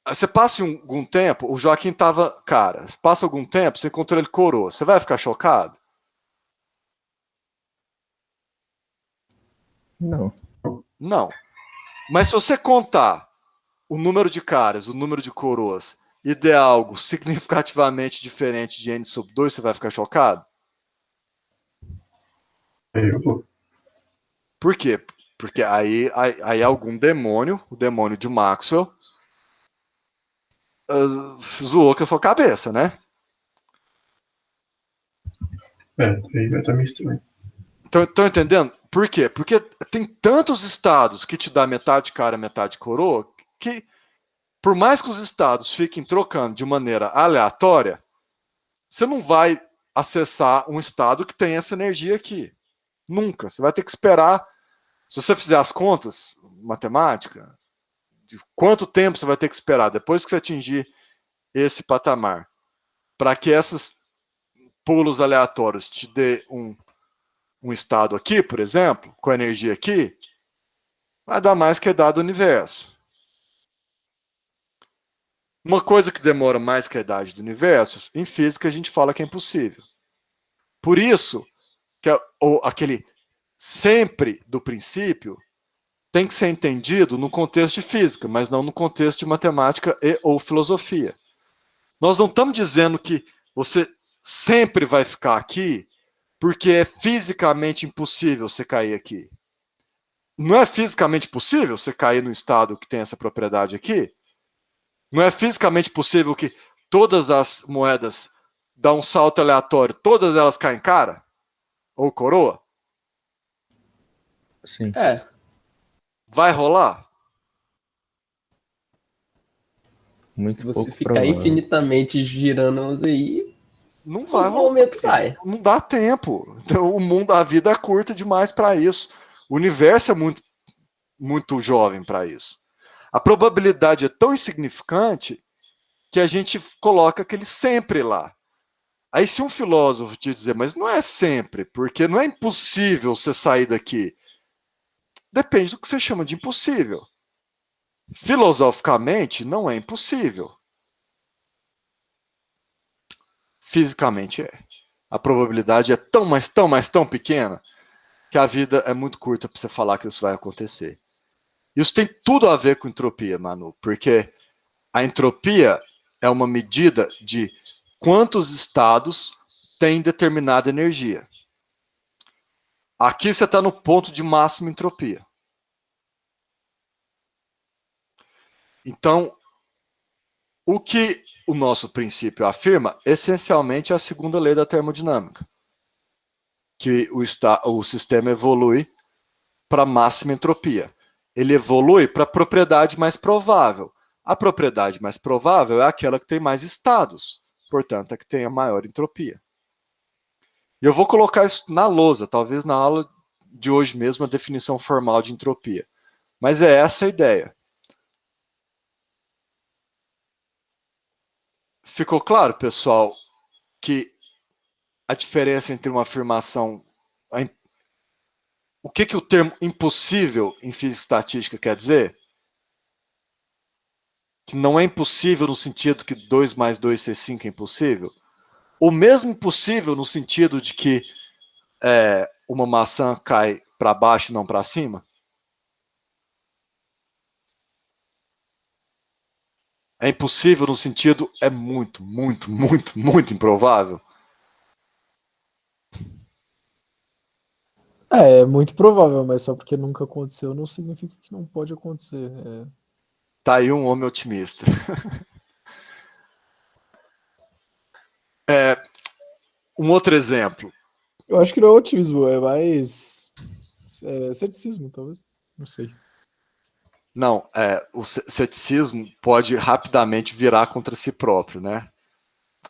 Aí você passa algum tempo, o Joaquim estava cara. Passa algum tempo, você encontrou ele coroa. Você vai ficar chocado? Não. Não. Mas se você contar o número de caras, o número de coroas, e der algo significativamente diferente de n sobre 2, você vai ficar chocado? Eu vou. Por quê? Porque aí algum demônio, o demônio de Maxwell, zoou com a sua cabeça, né? Aí vai estar meio estranho. Estão entendendo? Por quê? Porque tem tantos estados que te dá metade cara, metade coroa, que por mais que os estados fiquem trocando de maneira aleatória, você não vai acessar um estado que tem essa energia aqui. Nunca. Você vai ter que esperar. Se você fizer as contas, matemática, de quanto tempo você vai ter que esperar depois que você atingir esse patamar, para que esses pulos aleatórios te dê um estado aqui, por exemplo, com a energia aqui, vai dar mais que a idade do universo. Uma coisa que demora mais que a idade do universo, em física a gente fala que é impossível. Por isso, que aquele sempre do princípio tem que ser entendido no contexto de física, mas não no contexto de matemática ou filosofia. Nós não estamos dizendo que você sempre vai ficar aqui porque é fisicamente impossível você cair aqui. Não é fisicamente possível você cair no estado que tem essa propriedade aqui? Não é fisicamente possível que todas as moedas dão um salto aleatório, todas elas caem cara? Ou coroa? Sim. É, Vai rolar? Muito se você pouco ficar provável. infinitamente girando aí, Não em vai algum rolar. momento vai. Não dá tempo. Então, o mundo, a vida é curta demais para isso. O universo é muito, muito jovem para isso. A probabilidade é tão insignificante que a gente coloca aquele sempre lá. Aí se um filósofo te dizer, mas não é sempre, porque não é impossível você sair daqui. Depende do que você chama de impossível. Filosoficamente, não é impossível. Fisicamente é. A probabilidade é tão, mas tão, mas tão pequena que a vida é muito curta para você falar que isso vai acontecer. Isso tem tudo a ver com entropia, Manu, porque a entropia é uma medida de quantos estados têm determinada energia. Aqui você está no ponto de máxima entropia. Então, o que o nosso princípio afirma, essencialmente, é a segunda lei da termodinâmica, que o sistema evolui para máxima entropia. Ele evolui para a propriedade mais provável. A propriedade mais provável é aquela que tem mais estados, portanto, é que tem a maior entropia. E eu vou colocar isso na lousa, talvez na aula de hoje mesmo, a definição formal de entropia. Mas é essa a ideia. Ficou claro, pessoal, que a diferença entre uma afirmação... O que o termo impossível em física estatística quer dizer? Que não é impossível no sentido que 2 mais 2 ser 5 é impossível? Ou mesmo impossível no sentido de que uma maçã cai para baixo e não para cima? É impossível no sentido é muito, muito, muito, muito improvável? É muito provável, mas só porque nunca aconteceu não significa que não pode acontecer. Tá aí um homem otimista. Um outro exemplo. Eu acho que não é otimismo, é mais ceticismo, talvez. Não sei. Não, o ceticismo pode rapidamente virar contra si próprio, né?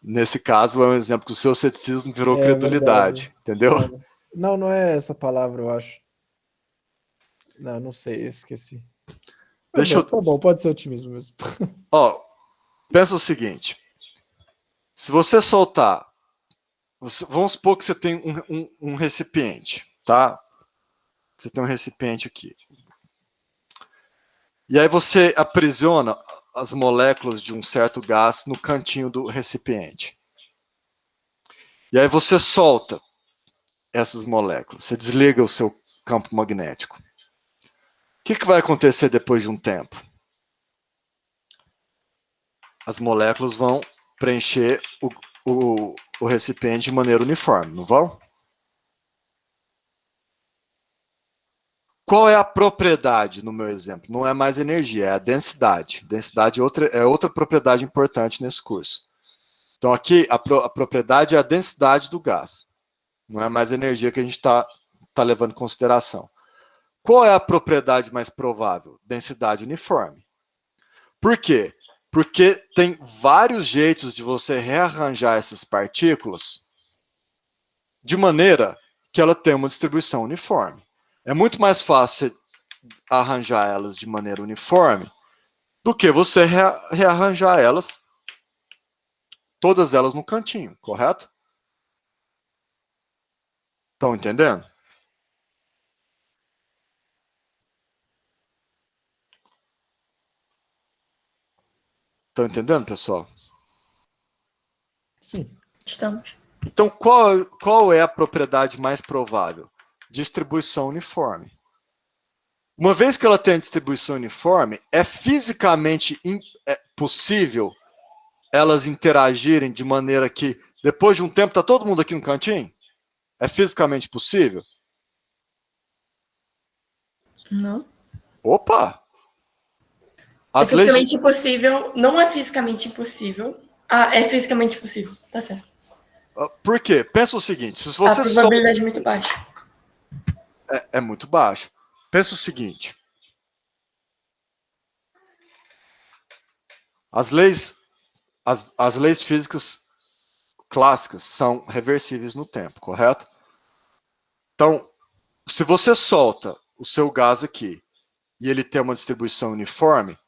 Nesse caso, é um exemplo que o seu ceticismo virou credulidade, verdade. entendeu? Não é essa palavra, eu acho. Não sei, eu esqueci. Deixa eu... Tá bom, pode ser otimismo mesmo. Ó, pensa o seguinte. Se você soltar... Vamos supor que você tem um recipiente, tá? Você tem um recipiente aqui. E aí você aprisiona as moléculas de um certo gás no cantinho do recipiente. E aí você solta essas moléculas. Você desliga o seu campo magnético. O que vai acontecer depois de um tempo? As moléculas vão preencher o recipiente de maneira uniforme, não vão? Qual é a propriedade, no meu exemplo? Não é mais energia, é a densidade. Densidade é outra propriedade importante nesse curso. Então aqui a propriedade é a densidade do gás. Não é mais energia que a gente está levando em consideração. Qual é a propriedade mais provável? Densidade uniforme. Por quê? Porque tem vários jeitos de você rearranjar essas partículas de maneira que ela tenha uma distribuição uniforme. É muito mais fácil arranjar elas de maneira uniforme do que você rearranjar elas, todas elas no cantinho, correto? Estão entendendo? Estão entendendo, pessoal? Sim. Estamos. Então, qual é a propriedade mais provável? Distribuição uniforme. Uma vez que ela tem a distribuição uniforme, é fisicamente possível elas interagirem de maneira que, depois de um tempo, está todo mundo aqui no cantinho? É fisicamente possível? Não. Opa! É As leis... fisicamente impossível. Não é fisicamente impossível. Ah, é fisicamente possível. Tá certo. Por quê? Pensa o seguinte, se A você probabilidade é muito baixa. É muito baixo. Pensa o seguinte. As leis físicas clássicas são reversíveis no tempo, correto? Então, se você solta o seu gás aqui e ele tem uma distribuição uniforme,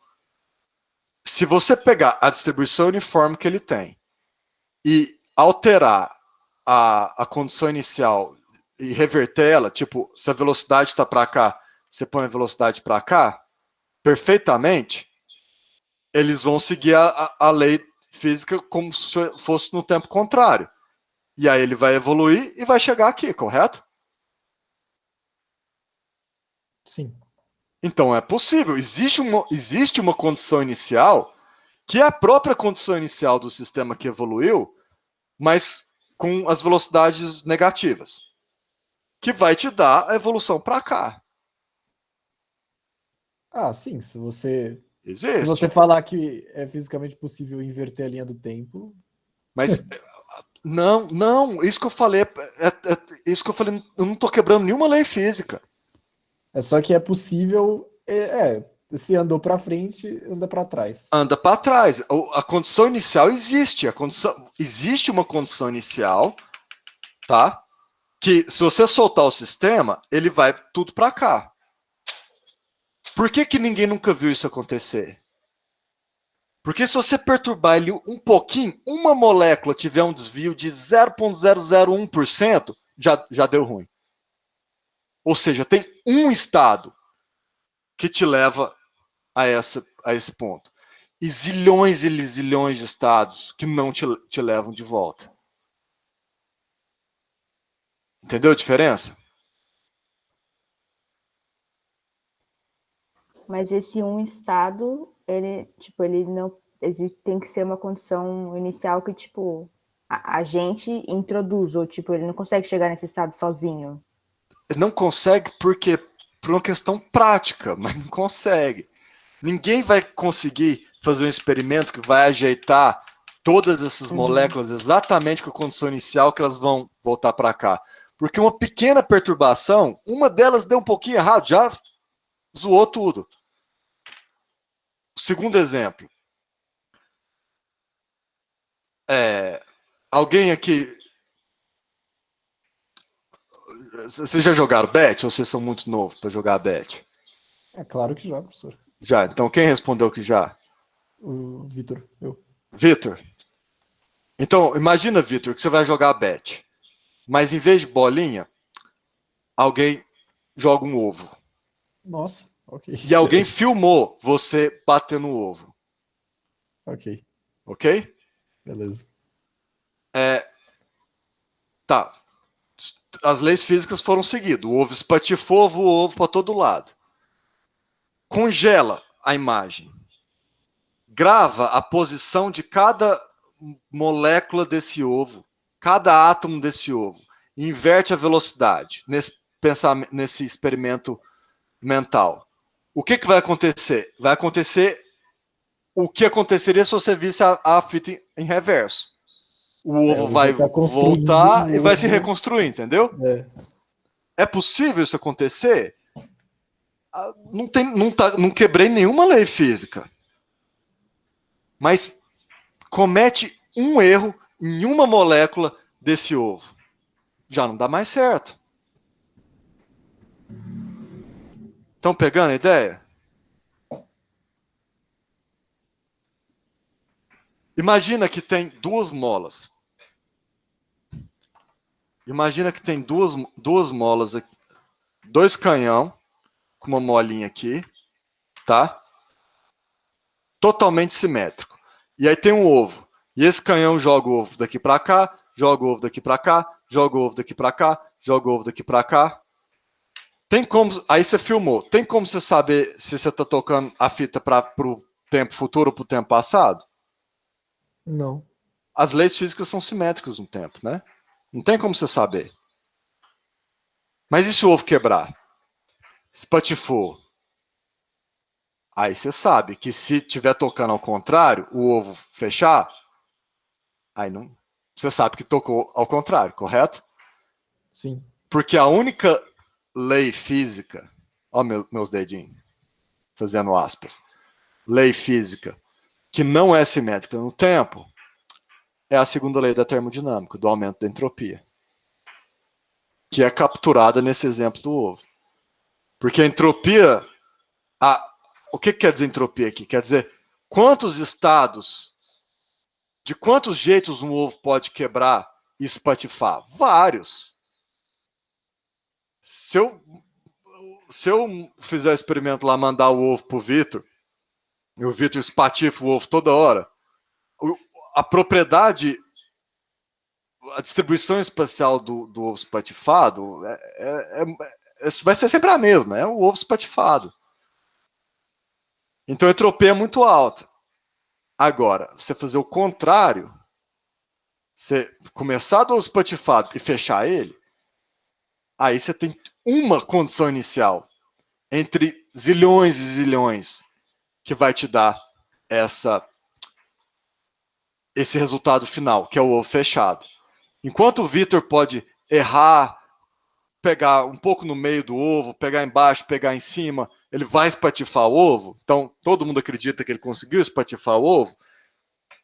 se você pegar a distribuição uniforme que ele tem e alterar a condição inicial e reverter ela, tipo, se a velocidade está para cá, você põe a velocidade para cá, perfeitamente, eles vão seguir a lei física como se fosse no tempo contrário. E aí ele vai evoluir e vai chegar aqui, correto? Sim. Então é possível. Existe uma condição inicial que é a própria condição inicial do sistema que evoluiu, mas com as velocidades negativas, que vai te dar a evolução para cá. Ah, sim. Se você Existe. falar que é fisicamente possível inverter a linha do tempo. Mas não, isso que eu falei, isso que eu falei, eu não estou quebrando nenhuma lei física. É só que é possível. Se andou para frente, anda para trás. Anda para trás. A condição inicial existe. Existe uma condição inicial, tá? Que se você soltar o sistema, ele vai tudo para cá. Por que ninguém nunca viu isso acontecer? Porque se você perturbar ele um pouquinho, uma molécula tiver um desvio de 0,001%, já deu ruim. Ou seja, tem um estado que te leva a esse ponto. E zilhões de estados que não te levam de volta. Entendeu a diferença? Mas esse um estado, ele não existe, tem que ser uma condição inicial que, tipo, a gente introduz, ou tipo, ele não consegue chegar nesse estado sozinho. Não consegue porque por uma questão prática, mas não consegue. Ninguém vai conseguir fazer um experimento que vai ajeitar todas essas moléculas exatamente com a condição inicial que elas vão voltar para cá. Porque uma pequena perturbação, uma delas deu um pouquinho errado, já zoou tudo. Segundo exemplo. Alguém aqui... Vocês já jogaram bet ou vocês são muito novos para jogar bet? É claro que já, professor. Já, então quem respondeu que já? O Vitor, eu. Vitor? Então, imagina, Vitor, que você vai jogar bet. Mas em vez de bolinha, alguém joga um ovo. Nossa, ok. E alguém filmou você batendo o ovo. Ok, Ok? beleza. Tá. As leis físicas foram seguidas. O ovo espatifou, voou o ovo para todo lado. Congela a imagem. Grava a posição de cada molécula desse ovo, cada átomo desse ovo. Inverte a velocidade nesse experimento mental. O que vai acontecer? Vai acontecer o que aconteceria se você visse a fita em reverso. O ovo vai voltar e vai se reconstruir, entendeu? É possível isso acontecer? Não quebrei nenhuma lei física. Mas comete um erro em uma molécula desse ovo. Já não dá mais certo. Estão pegando a ideia? Imagina que tem duas molas. Imagina que tem duas molas aqui. Dois canhão com uma molinha aqui, tá? Totalmente simétrico. E aí tem um ovo. E esse canhão joga o ovo daqui para cá, joga o ovo daqui para cá, joga o ovo daqui para cá, joga o ovo daqui para cá. Tem como... Aí você filmou. Tem como você saber se você está tocando a fita para o tempo futuro ou para o tempo passado? Não. As leis físicas são simétricas no tempo, né? Não tem como você saber. Mas e se o ovo quebrar? espatifou. Aí você sabe que se estiver tocando ao contrário, o ovo fechar, aí não. Você sabe que tocou ao contrário, correto? Sim. Porque a única lei física, ó meus dedinhos, fazendo aspas, lei física que não é simétrica no tempo é a segunda lei da termodinâmica, do aumento da entropia, que é capturada nesse exemplo do ovo. Porque a entropia, o que quer dizer entropia aqui? Quer dizer quantos estados, de quantos jeitos um ovo pode quebrar e espatifar? Vários. Se eu fizer o experimento lá, mandar o ovo pro Vitor, e o Vitor espatifa o ovo toda hora, a propriedade, a distribuição espacial do ovo espatifado vai ser sempre a mesma, é o ovo espatifado. Então a entropia é muito alta. Agora, você fazer o contrário, você começar do ovo espatifado e fechar ele, aí você tem uma condição inicial entre zilhões e zilhões que vai te dar esse resultado final, que é o ovo fechado. Enquanto o Vitor pode errar, pegar um pouco no meio do ovo, pegar embaixo, pegar em cima, ele vai espatifar o ovo. Então, todo mundo acredita que ele conseguiu espatifar o ovo,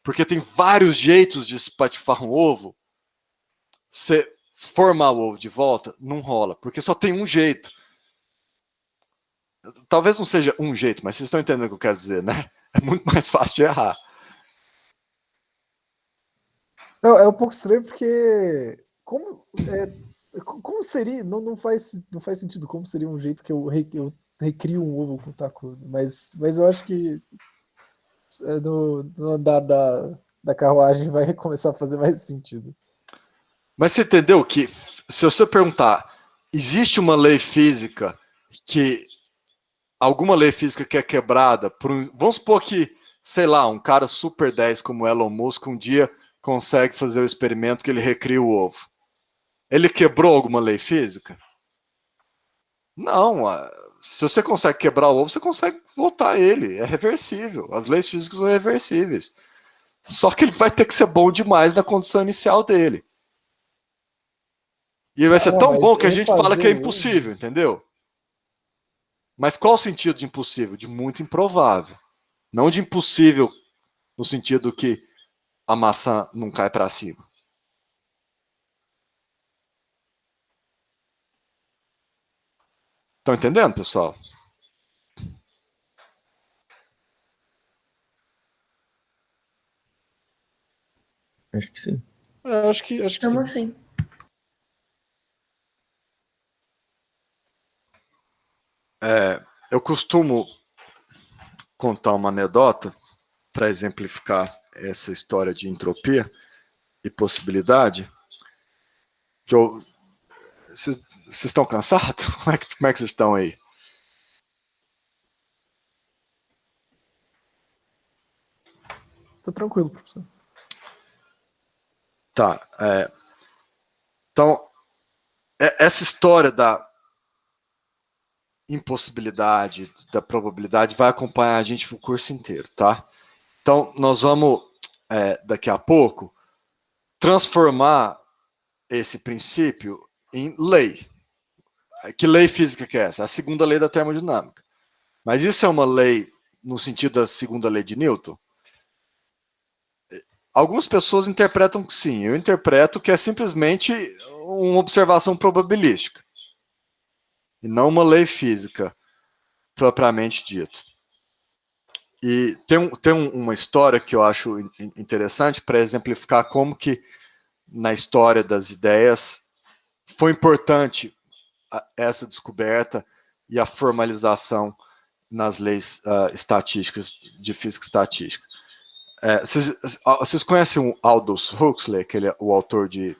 porque tem vários jeitos de espatifar um ovo. Você formar o ovo de volta, não rola, porque só tem um jeito. Talvez não seja um jeito, mas vocês estão entendendo o que eu quero dizer, né? É muito mais fácil de errar. Não, é um pouco estranho porque como seria, não faz sentido como seria um jeito que eu recrio um ovo com taco, mas eu acho que no andar da carruagem vai começar a fazer mais sentido. Mas você entendeu que, se você perguntar, existe uma lei física alguma lei física que é quebrada vamos supor que, sei lá, um cara super 10 como Elon Musk um dia consegue fazer o experimento que ele recria o ovo. Ele quebrou alguma lei física? Não. Se você consegue quebrar o ovo, você consegue voltar ele. É reversível. As leis físicas são reversíveis. Só que ele vai ter que ser bom demais na condição inicial dele. E ele vai ser tão bom que a gente fala que é impossível, entendeu? Mas qual o sentido de impossível? De muito improvável. Não de impossível no sentido que a maçã não cai para cima. Estão entendendo, pessoal? Acho que sim. Acho que sim. Como assim? Eu costumo contar uma anedota para exemplificar essa história de entropia e possibilidade. Vocês estão cansados? Como é que vocês estão aí? Tá tranquilo, professor. Tá. Então, essa história da impossibilidade, da probabilidade, vai acompanhar a gente o curso inteiro, tá? Então, nós vamos, daqui a pouco, transformar esse princípio em lei. Que lei física que é essa? A segunda lei da termodinâmica. Mas isso é uma lei no sentido da segunda lei de Newton? Algumas pessoas interpretam que sim. Eu interpreto que é simplesmente uma observação probabilística. E não uma lei física, propriamente dito. E tem uma história que eu acho interessante para exemplificar como que, na história das ideias, foi importante essa descoberta e a formalização nas leis estatísticas, de física estatística. Vocês conhecem o Aldous Huxley, o autor de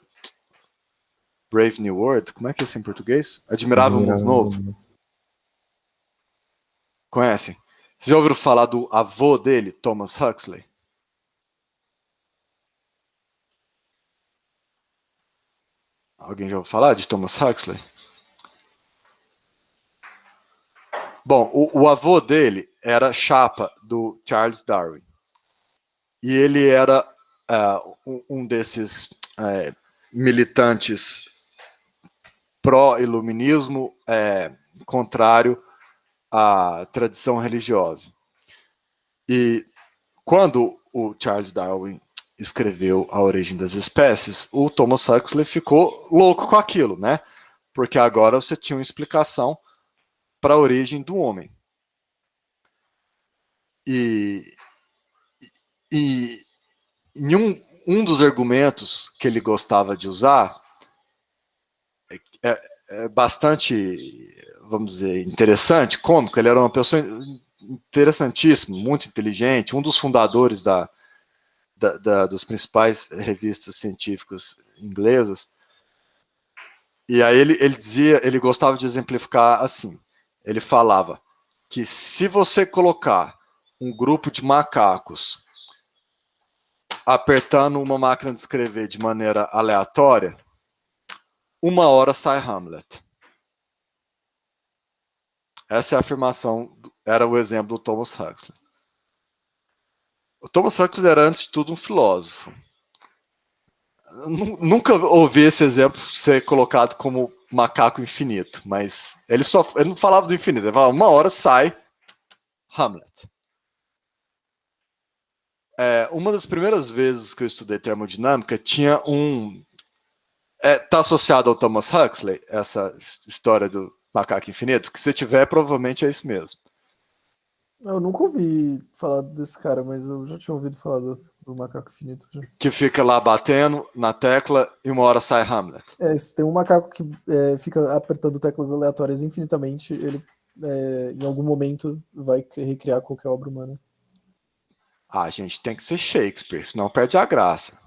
Brave New World? Como é que é isso em português? Admirável Mundo Novo. Conhecem? Vocês já ouviram falar do avô dele, Thomas Huxley? Alguém já ouviu falar de Thomas Huxley? Bom, o avô dele era chapa do Charles Darwin. E ele era um desses militantes pró-iluminismo, contrário à tradição religiosa. E quando o Charles Darwin escreveu A Origem das Espécies, o Thomas Huxley ficou louco com aquilo, né? Porque agora você tinha uma explicação para a origem do homem. E em um dos argumentos que ele gostava de usar é bastante, vamos dizer, interessante, cômico. Ele era uma pessoa interessantíssima, muito inteligente, um dos fundadores dos principais revistas científicas inglesas. E aí ele dizia, ele gostava de exemplificar assim. Ele falava que se você colocar um grupo de macacos apertando uma máquina de escrever de maneira aleatória, 1 hora sai Hamlet. Essa é a afirmação, era o exemplo do Thomas Huxley. O Thomas Huxley era, antes de tudo, um filósofo. Nunca ouvi esse exemplo ser colocado como macaco infinito, mas ele não falava do infinito, ele falava 1 hora sai Hamlet. Uma das primeiras vezes que eu estudei termodinâmica tinha tá associado ao Thomas Huxley, essa história do macaco infinito, que se tiver, provavelmente é isso mesmo. Eu nunca ouvi falar desse cara, mas eu já tinha ouvido falar do macaco infinito. Já. Que fica lá batendo na tecla e 1 hora sai Hamlet. Se tem um macaco que fica apertando teclas aleatórias infinitamente, ele em algum momento vai recriar qualquer obra humana. Ah, gente, tem que ser Shakespeare, senão perde a graça.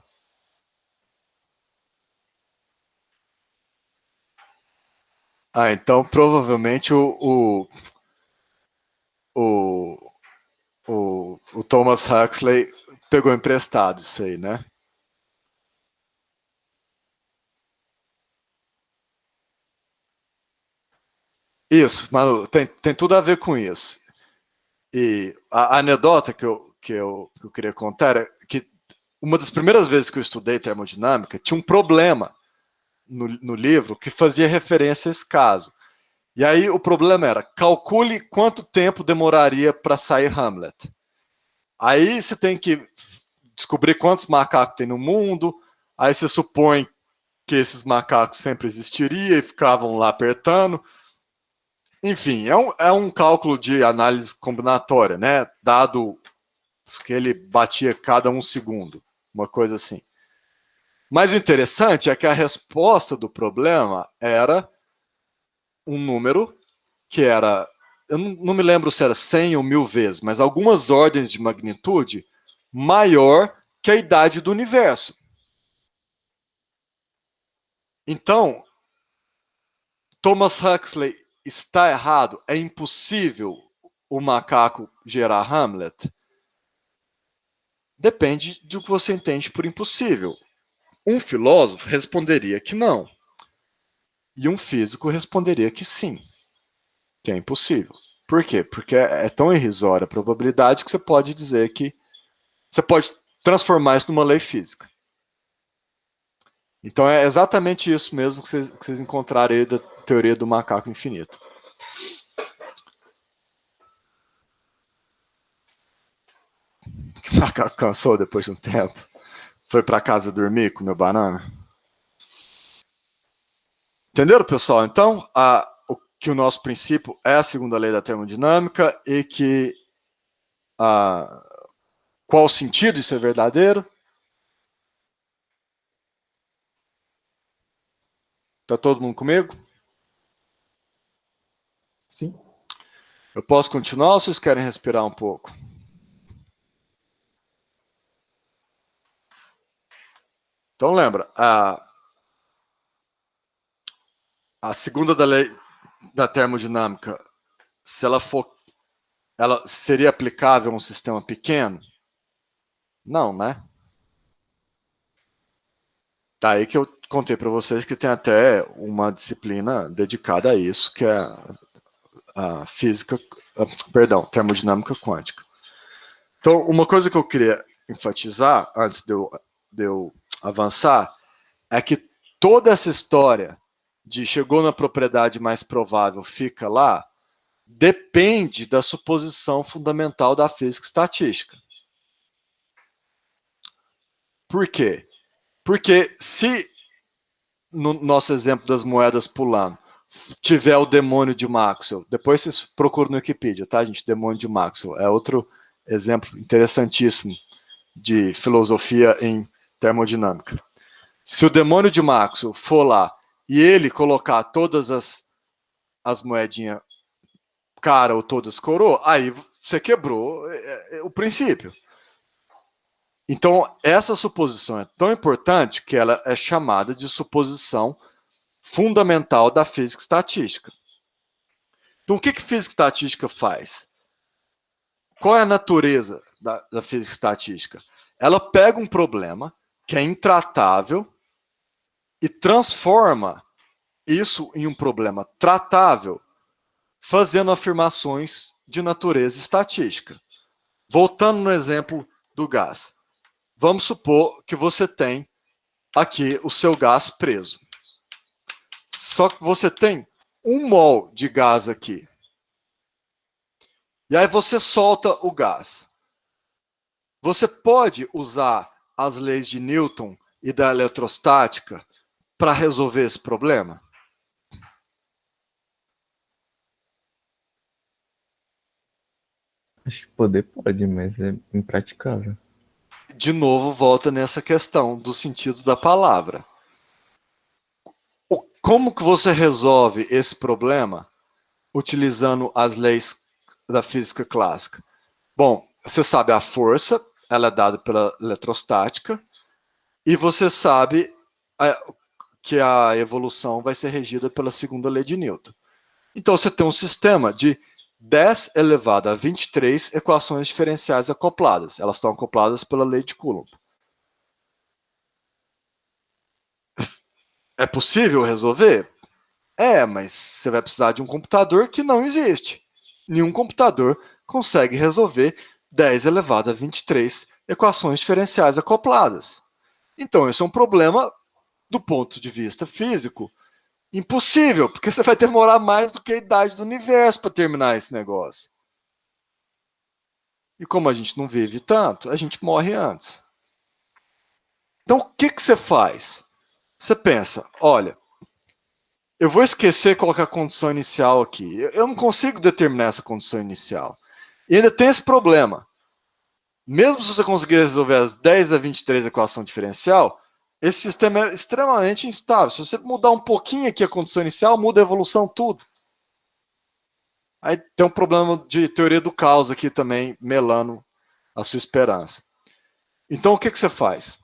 Então provavelmente o Thomas Huxley pegou emprestado isso aí, né? Isso, Manu, tem tudo a ver com isso. E a anedota que eu queria contar é que uma das primeiras vezes que eu estudei termodinâmica tinha um problema no livro que fazia referência a esse caso. E aí o problema era, calcule quanto tempo demoraria para sair Hamlet. Aí você tem que descobrir quantos macacos tem no mundo, aí você supõe que esses macacos sempre existiriam e ficavam lá apertando. Enfim, é um cálculo de análise combinatória, né? Dado que ele batia cada 1 segundo, uma coisa assim. Mas o interessante é que a resposta do problema era um número que era, eu não me lembro se era 100 ou 1000 vezes, mas algumas ordens de magnitude maior que a idade do universo. Então, Thomas Huxley está errado? É impossível o macaco gerar Hamlet? Depende do que você entende por impossível. Um filósofo responderia que não. E um físico responderia que sim, que é impossível. Por quê? Porque é tão irrisória a probabilidade que você pode dizer que você pode transformar isso numa lei física. Então é exatamente isso mesmo que vocês encontrarem aí da teoria do macaco infinito. O macaco cansou depois de um tempo. Foi para casa dormir, comeu banana. Entenderam, pessoal? Então, que o nosso princípio é a segunda lei da termodinâmica e que qual o sentido isso é verdadeiro? Está todo mundo comigo? Sim. Eu posso continuar ou vocês querem respirar um pouco? Então lembra, a segunda da lei da termodinâmica, se ela seria aplicável a um sistema pequeno? Não, né? Daí que eu contei para vocês que tem até uma disciplina dedicada a isso, que é termodinâmica quântica. Então, uma coisa que eu queria enfatizar, antes de eu avançar, é que toda essa história de chegou na propriedade mais provável, fica lá, depende da suposição fundamental da física estatística. Por quê? Porque se, no nosso exemplo das moedas pulando, tiver o demônio de Maxwell, depois vocês procuram no Wikipedia, tá, gente? Demônio de Maxwell. É outro exemplo interessantíssimo de filosofia em termodinâmica. Se o demônio de Maxwell for lá e ele colocar todas as moedinhas cara ou todas coroa, aí você quebrou o princípio. Então, essa suposição é tão importante que ela é chamada de suposição fundamental da física estatística. Então, o que física estatística faz? Qual é a natureza da física estatística? Ela pega um problema que é intratável e transforma isso em um problema tratável, fazendo afirmações de natureza estatística. Voltando no exemplo do gás. Vamos supor que você tem aqui o seu gás preso. Só que você tem 1 mol de gás aqui. E aí você solta o gás. Você pode usar as leis de Newton e da eletrostática para resolver esse problema? Acho que poder pode, mas é impraticável. De novo, volta nessa questão do sentido da palavra. Como que você resolve esse problema utilizando as leis da física clássica? Bom, você sabe a força, ela é dada pela eletrostática, e você sabe que a evolução vai ser regida pela segunda lei de Newton. Então você tem um sistema de 10 elevado a 23 equações diferenciais acopladas. Elas estão acopladas pela lei de Coulomb. É possível resolver? É, mas você vai precisar de um computador que não existe. Nenhum computador consegue resolver 10 elevado a 23 equações diferenciais acopladas. Então, esse é um problema, do ponto de vista físico, impossível, porque você vai demorar mais do que a idade do universo para terminar esse negócio. E como a gente não vive tanto, a gente morre antes. Então, o que você faz? Você pensa, olha, eu vou esquecer qual que é a condição inicial aqui. Eu não consigo determinar essa condição inicial. E ainda tem esse problema. Mesmo se você conseguir resolver as 10 a 23 equação diferencial, esse sistema é extremamente instável. Se você mudar um pouquinho aqui a condição inicial, muda a evolução tudo. Aí tem um problema de teoria do caos aqui também, melando a sua esperança. Então, o que você faz?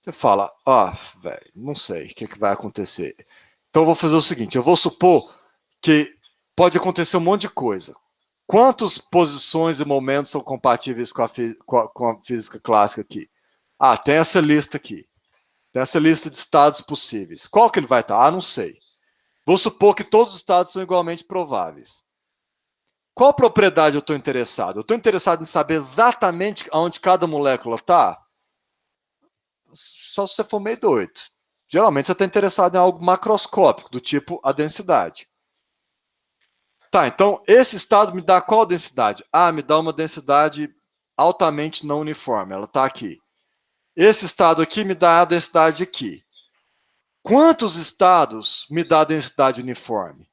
Você fala, velho, não sei o que vai acontecer. Então, eu vou fazer o seguinte, eu vou supor que pode acontecer um monte de coisa. Quantas posições e momentos são compatíveis com a física clássica aqui? Tem essa lista aqui. Tem essa lista de estados possíveis. Qual que ele vai estar? Não sei. Vou supor que todos os estados são igualmente prováveis. Qual propriedade eu estou interessado? Eu estou interessado em saber exatamente onde cada molécula está? Só se você for meio doido. Geralmente você está interessado em algo macroscópico, do tipo a densidade. Tá, então esse estado me dá qual densidade? Me dá uma densidade altamente não uniforme. Ela está aqui. Esse estado aqui me dá a densidade aqui. Quantos estados me dá a densidade uniforme?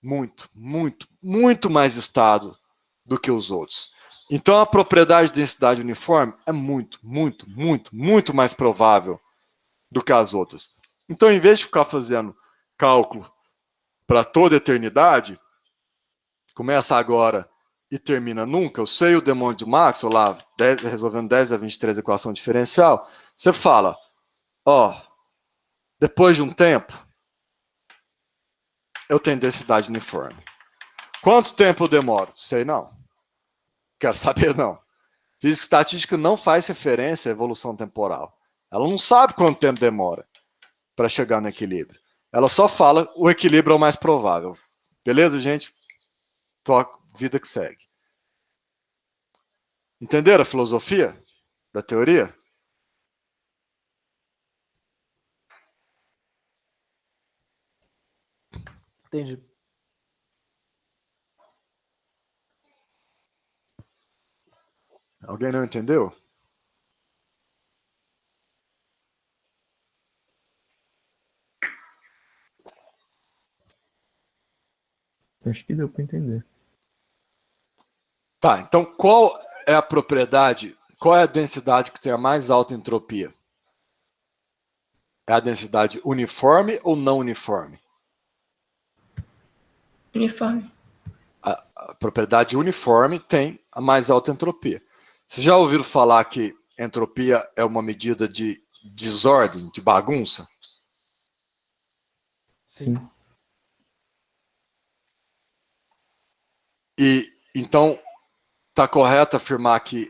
Muito, muito, muito mais estado do que os outros. Então a propriedade de densidade uniforme é muito, muito, muito, muito mais provável do que as outras. Então, em vez de ficar fazendo cálculo para toda a eternidade, começa agora e termina nunca, eu sei o demônio de Maxwell lá, resolvendo 10 a 23 equação diferencial, você fala, depois de um tempo, eu tenho densidade uniforme. Quanto tempo eu demoro? Sei não. Quero saber não. Física estatística não faz referência à evolução temporal. Ela não sabe quanto tempo demora para chegar no equilíbrio. Ela só fala o equilíbrio é o mais provável. Beleza, gente? Toca, vida que segue. Entenderam a filosofia da teoria? Entendi. Alguém não entendeu? Acho que deu para entender. Tá, então qual é a propriedade, qual é a densidade que tem a mais alta entropia? É a densidade uniforme ou não uniforme? Uniforme. A propriedade uniforme tem a mais alta entropia. Vocês já ouviram falar que entropia é uma medida de desordem, de bagunça? Sim. E então está correto afirmar que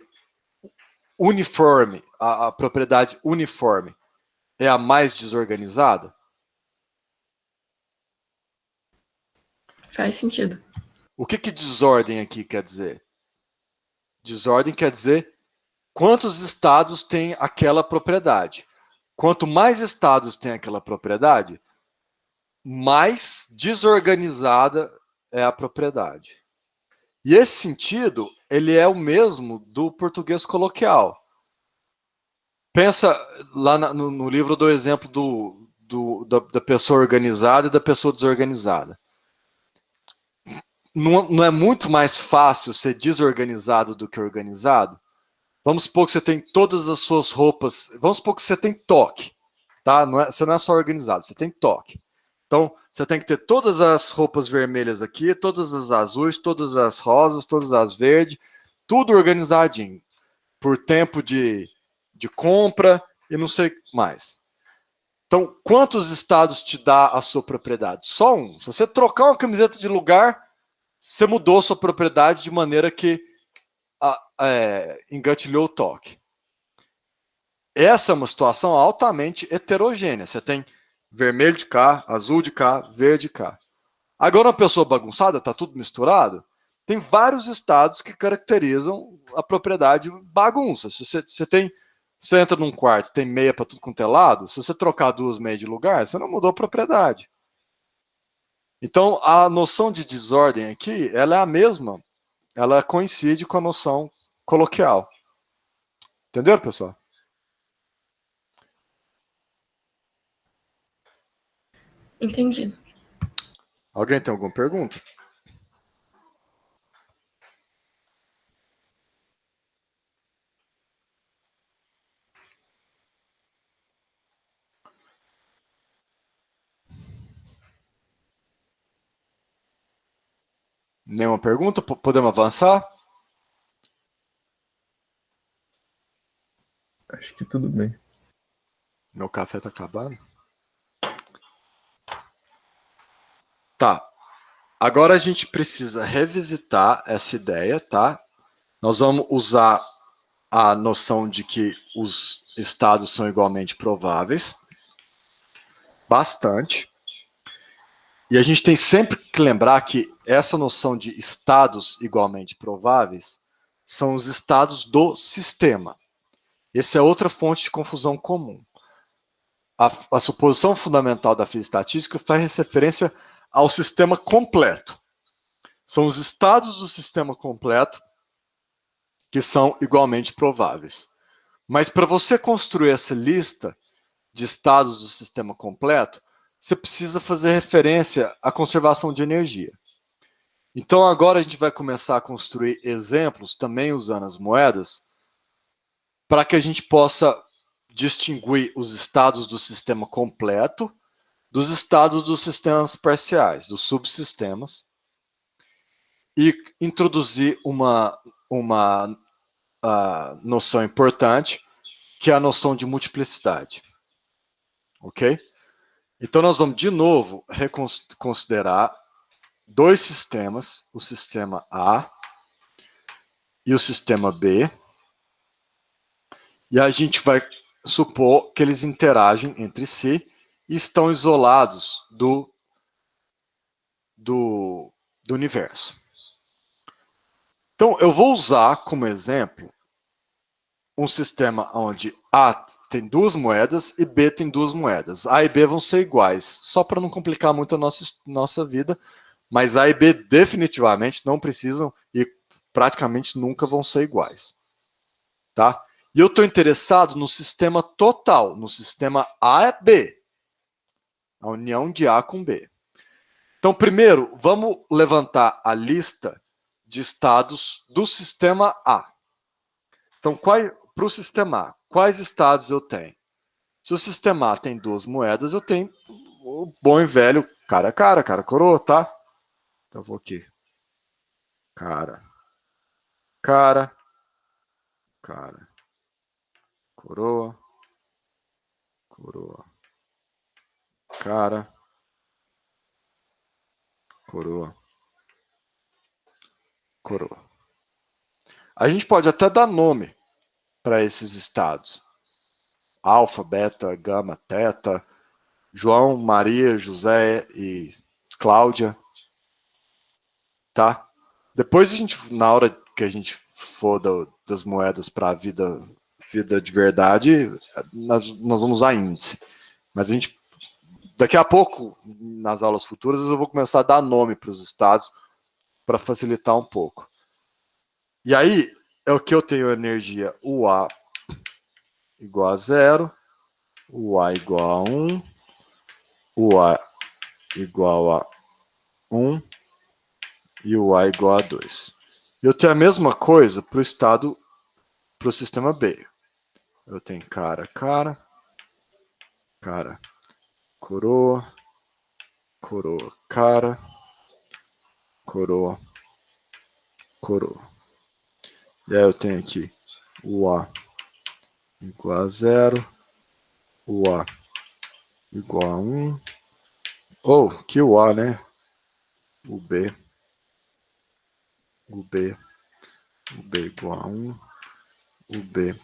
uniforme, a propriedade uniforme é a mais desorganizada? Faz sentido. O que desordem aqui quer dizer? Desordem quer dizer quantos estados tem aquela propriedade. Quanto mais estados tem aquela propriedade, mais desorganizada é a propriedade. E esse sentido, ele é o mesmo do português coloquial. Pensa lá no livro do exemplo da pessoa organizada e da pessoa desorganizada. Não é muito mais fácil ser desorganizado do que organizado? Vamos supor que você tem todas as suas roupas. Vamos supor que você tem toque. Tá? Você não é só organizado, você tem toque. Então, você tem que ter todas as roupas vermelhas aqui, todas as azuis, todas as rosas, todas as verdes, tudo organizadinho. Por tempo de compra e não sei mais. Então, quantos estados te dá a sua propriedade? Só um. Se você trocar uma camiseta de lugar, você mudou sua propriedade de maneira que engatilhou o toque. Essa é uma situação altamente heterogênea. Você tem vermelho de cá, azul de cá, verde de cá. Agora, uma pessoa bagunçada, está tudo misturado, tem vários estados que caracterizam a propriedade bagunça. Se você entra num quarto, tem meia para tudo quanto é lado, se você trocar duas meias de lugar, você não mudou a propriedade. Então, a noção de desordem aqui, ela é a mesma, ela coincide com a noção coloquial. Entenderam, pessoal? Entendido. Alguém tem alguma pergunta? Nenhuma pergunta? Podemos avançar? Acho que tudo bem. Meu café está acabando. Tá. Agora a gente precisa revisitar essa ideia, tá? Nós vamos usar a noção de que os estados são igualmente prováveis. Bastante. E a gente tem sempre que lembrar que essa noção de estados igualmente prováveis são os estados do sistema. Essa é outra fonte de confusão comum. A suposição fundamental da física estatística faz referência ao sistema completo. São os estados do sistema completo que são igualmente prováveis. Mas para você construir essa lista de estados do sistema completo, você precisa fazer referência à conservação de energia. Então agora a gente vai começar a construir exemplos, também usando as moedas, para que a gente possa distinguir os estados do sistema completo dos estados dos sistemas parciais, dos subsistemas, e introduzir uma noção importante, que é a noção de multiplicidade. Ok? Então nós vamos, de novo, considerar dois sistemas, o sistema A e o sistema B, e a gente vai supor que eles interagem entre si e estão isolados do universo. Então, eu vou usar como exemplo um sistema onde A tem 2 moedas e B tem 2 moedas. A e B vão ser iguais, só para não complicar muito a nossa vida, mas A e B definitivamente não precisam e praticamente nunca vão ser iguais. Tá? E eu estou interessado no sistema total, no sistema A e B. A união de A com B. Então, primeiro, vamos levantar a lista de estados do sistema A. Então, para o sistema A, quais estados eu tenho? Se o sistema A tem 2 moedas, eu tenho o bom e velho cara a cara, coroa, tá? Então, eu vou aqui. Cara, coroa, cara, coroa. A gente pode até dar nome para esses estados. Alfa, beta, gama, teta, João, Maria, José e Cláudia. Tá? Depois a gente, na hora que a gente for das moedas para a vida de verdade, nós vamos usar índice. Mas a gente, daqui a pouco, nas aulas futuras, eu vou começar a dar nome para os estados para facilitar um pouco. E aí, é o que eu tenho energia UA igual a 0, UA igual a 1, UA igual a 1 e UA igual a 2. Eu tenho a mesma coisa para o sistema B. Eu tenho cara, coroa, cara, coroa. E aí eu tenho aqui UA igual a 0, UA igual a 1, ou que o A, né? O B igual a 1, o B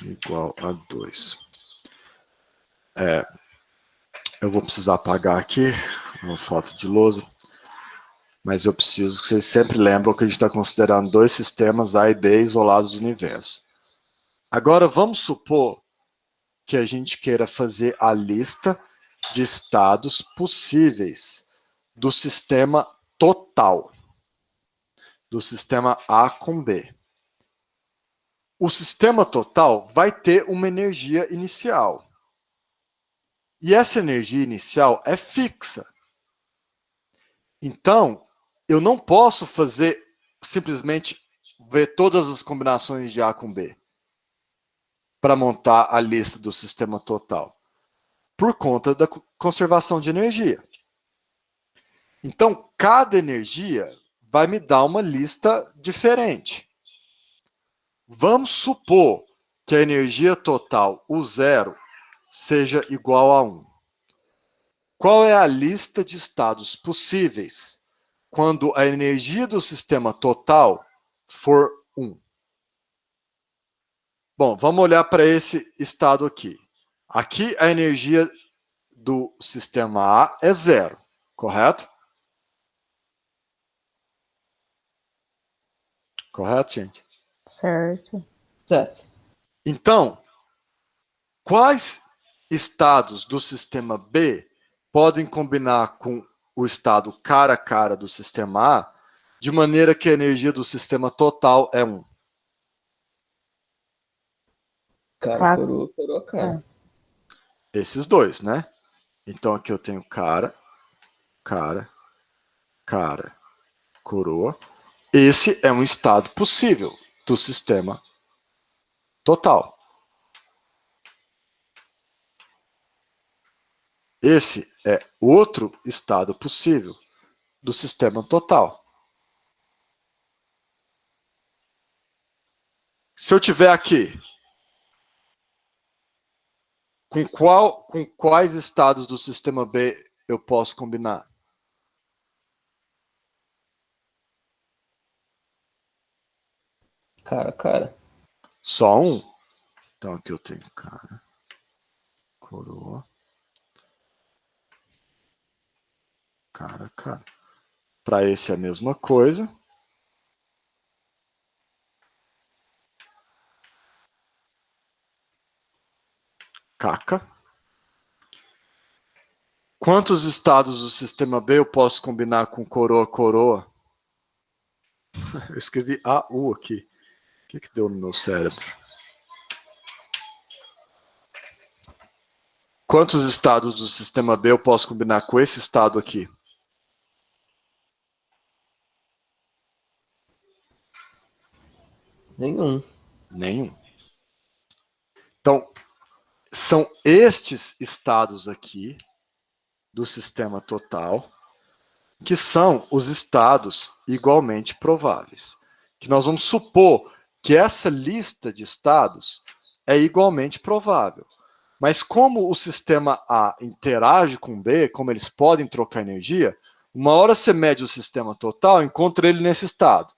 igual a 2. Eu vou precisar apagar aqui uma foto de lousa, mas eu preciso que vocês sempre lembrem que a gente está considerando 2 sistemas A e B isolados do universo. Agora, vamos supor que a gente queira fazer a lista de estados possíveis do sistema total, do sistema A com B. O sistema total vai ter uma energia inicial. E essa energia inicial é fixa. Então, eu não posso fazer simplesmente ver todas as combinações de A com B para montar a lista do sistema total, por conta da conservação de energia. Então, cada energia vai me dar uma lista diferente. Vamos supor que a energia total, o 0, seja igual a 1. Qual é a lista de estados possíveis quando a energia do sistema total for 1? Bom, vamos olhar para esse estado aqui. Aqui a energia do sistema A é 0, correto? Correto, gente? Certo. Então, quais estados do sistema B podem combinar com o estado cara a cara do sistema A, de maneira que a energia do sistema total é 1? Cara, coroa, cara. Esses dois, né? Então aqui eu tenho cara, coroa. Esse é um estado possível do sistema total. Esse é outro estado possível do sistema total. Se eu tiver aqui, com quais estados do sistema B eu posso combinar? Cara. Só um? Então aqui eu tenho cara, coroa, cara. Para esse é a mesma coisa. Caca. Quantos estados do sistema B eu posso combinar com coroa? Eu escrevi AU aqui. O que deu no meu cérebro? Quantos estados do sistema B eu posso combinar com esse estado aqui? Nenhum. Nenhum. Então, são estes estados aqui do sistema total que são os estados igualmente prováveis. Que nós vamos supor que essa lista de estados é igualmente provável. Mas como o sistema A interage com B, como eles podem trocar energia, uma hora você mede o sistema total, encontra ele nesse estado.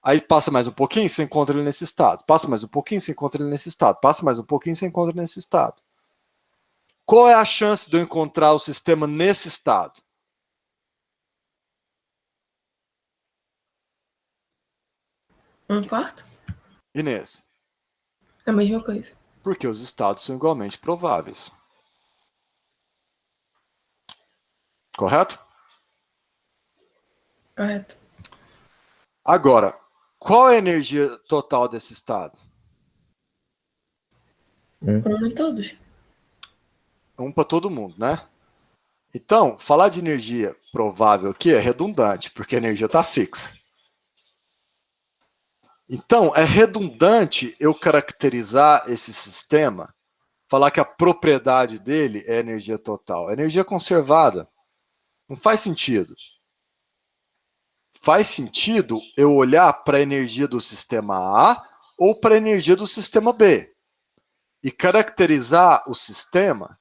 Aí passa mais um pouquinho, você encontra ele nesse estado. Passa mais um pouquinho, você encontra ele nesse estado. Passa mais um pouquinho, você encontra ele nesse estado. Qual é a chance de eu encontrar o sistema nesse estado? Um quarto? Inês. A mesma coisa. Porque os estados são igualmente prováveis. Correto? Correto. Agora, qual é a energia total desse estado? Um em todos. Um para todo mundo, né? Então, falar de energia provável aqui é redundante, porque a energia está fixa. Então, é redundante eu caracterizar esse sistema, falar que a propriedade dele é energia total. É energia conservada. Não faz sentido. Faz sentido eu olhar para a energia do sistema A ou para a energia do sistema B e caracterizar o sistema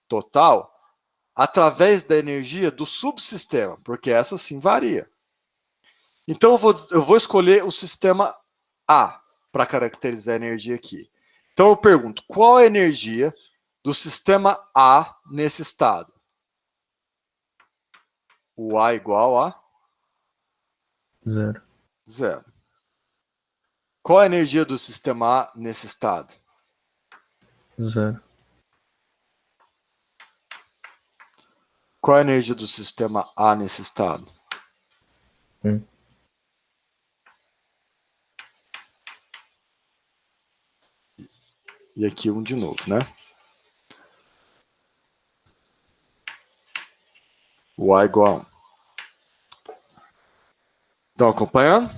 total através da energia do subsistema, porque essa sim varia. Então eu vou escolher o sistema A para caracterizar a energia aqui. Então eu pergunto, qual é a energia do sistema A nesse estado? O A igual a? 0. 0. Qual é a energia do sistema A nesse estado? 0. Qual é a energia do sistema A nesse estado? 1. E aqui 1 de novo, né? O A igual a 1. Estão acompanhando?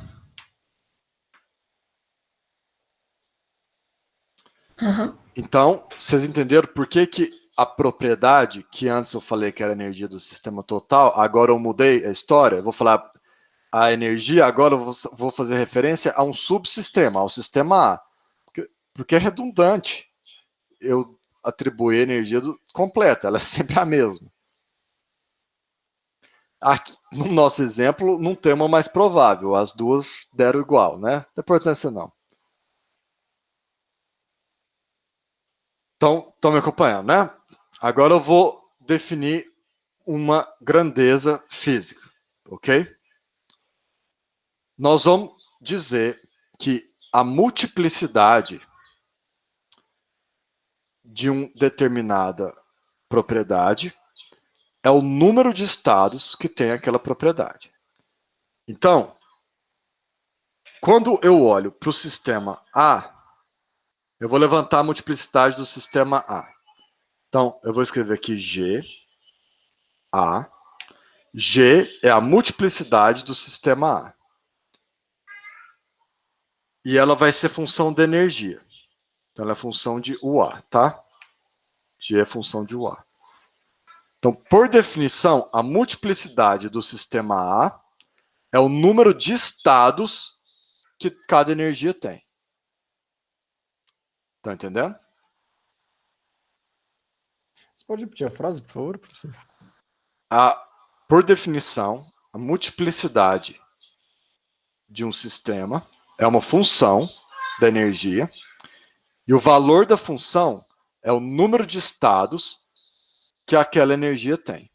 Então, vocês entenderam por que a propriedade, que antes eu falei que era a energia do sistema total, agora eu mudei a história, eu vou falar a energia, agora eu vou fazer referência a um subsistema, ao sistema A. Porque é redundante eu atribuir a energia completa, ela é sempre a mesma. Aqui, no nosso exemplo, não tem uma mais provável, as duas deram igual, né? Não tem importância não. Então, estão me acompanhando, né? Agora eu vou definir uma grandeza física, ok? Nós vamos dizer que a multiplicidade de uma determinada propriedade é o número de estados que tem aquela propriedade. Então, quando eu olho para o sistema A, eu vou levantar a multiplicidade do sistema A. Então, eu vou escrever aqui G, A. G é a multiplicidade do sistema A. E ela vai ser função de energia. Então, ela é função de UA, tá? G é função de UA. Então, por definição, a multiplicidade do sistema A é o número de estados que cada energia tem. Tá entendendo? Você pode repetir a frase, por favor, professor? Por definição, a multiplicidade de um sistema é uma função da energia e o valor da função é o número de estados que aquela energia tem.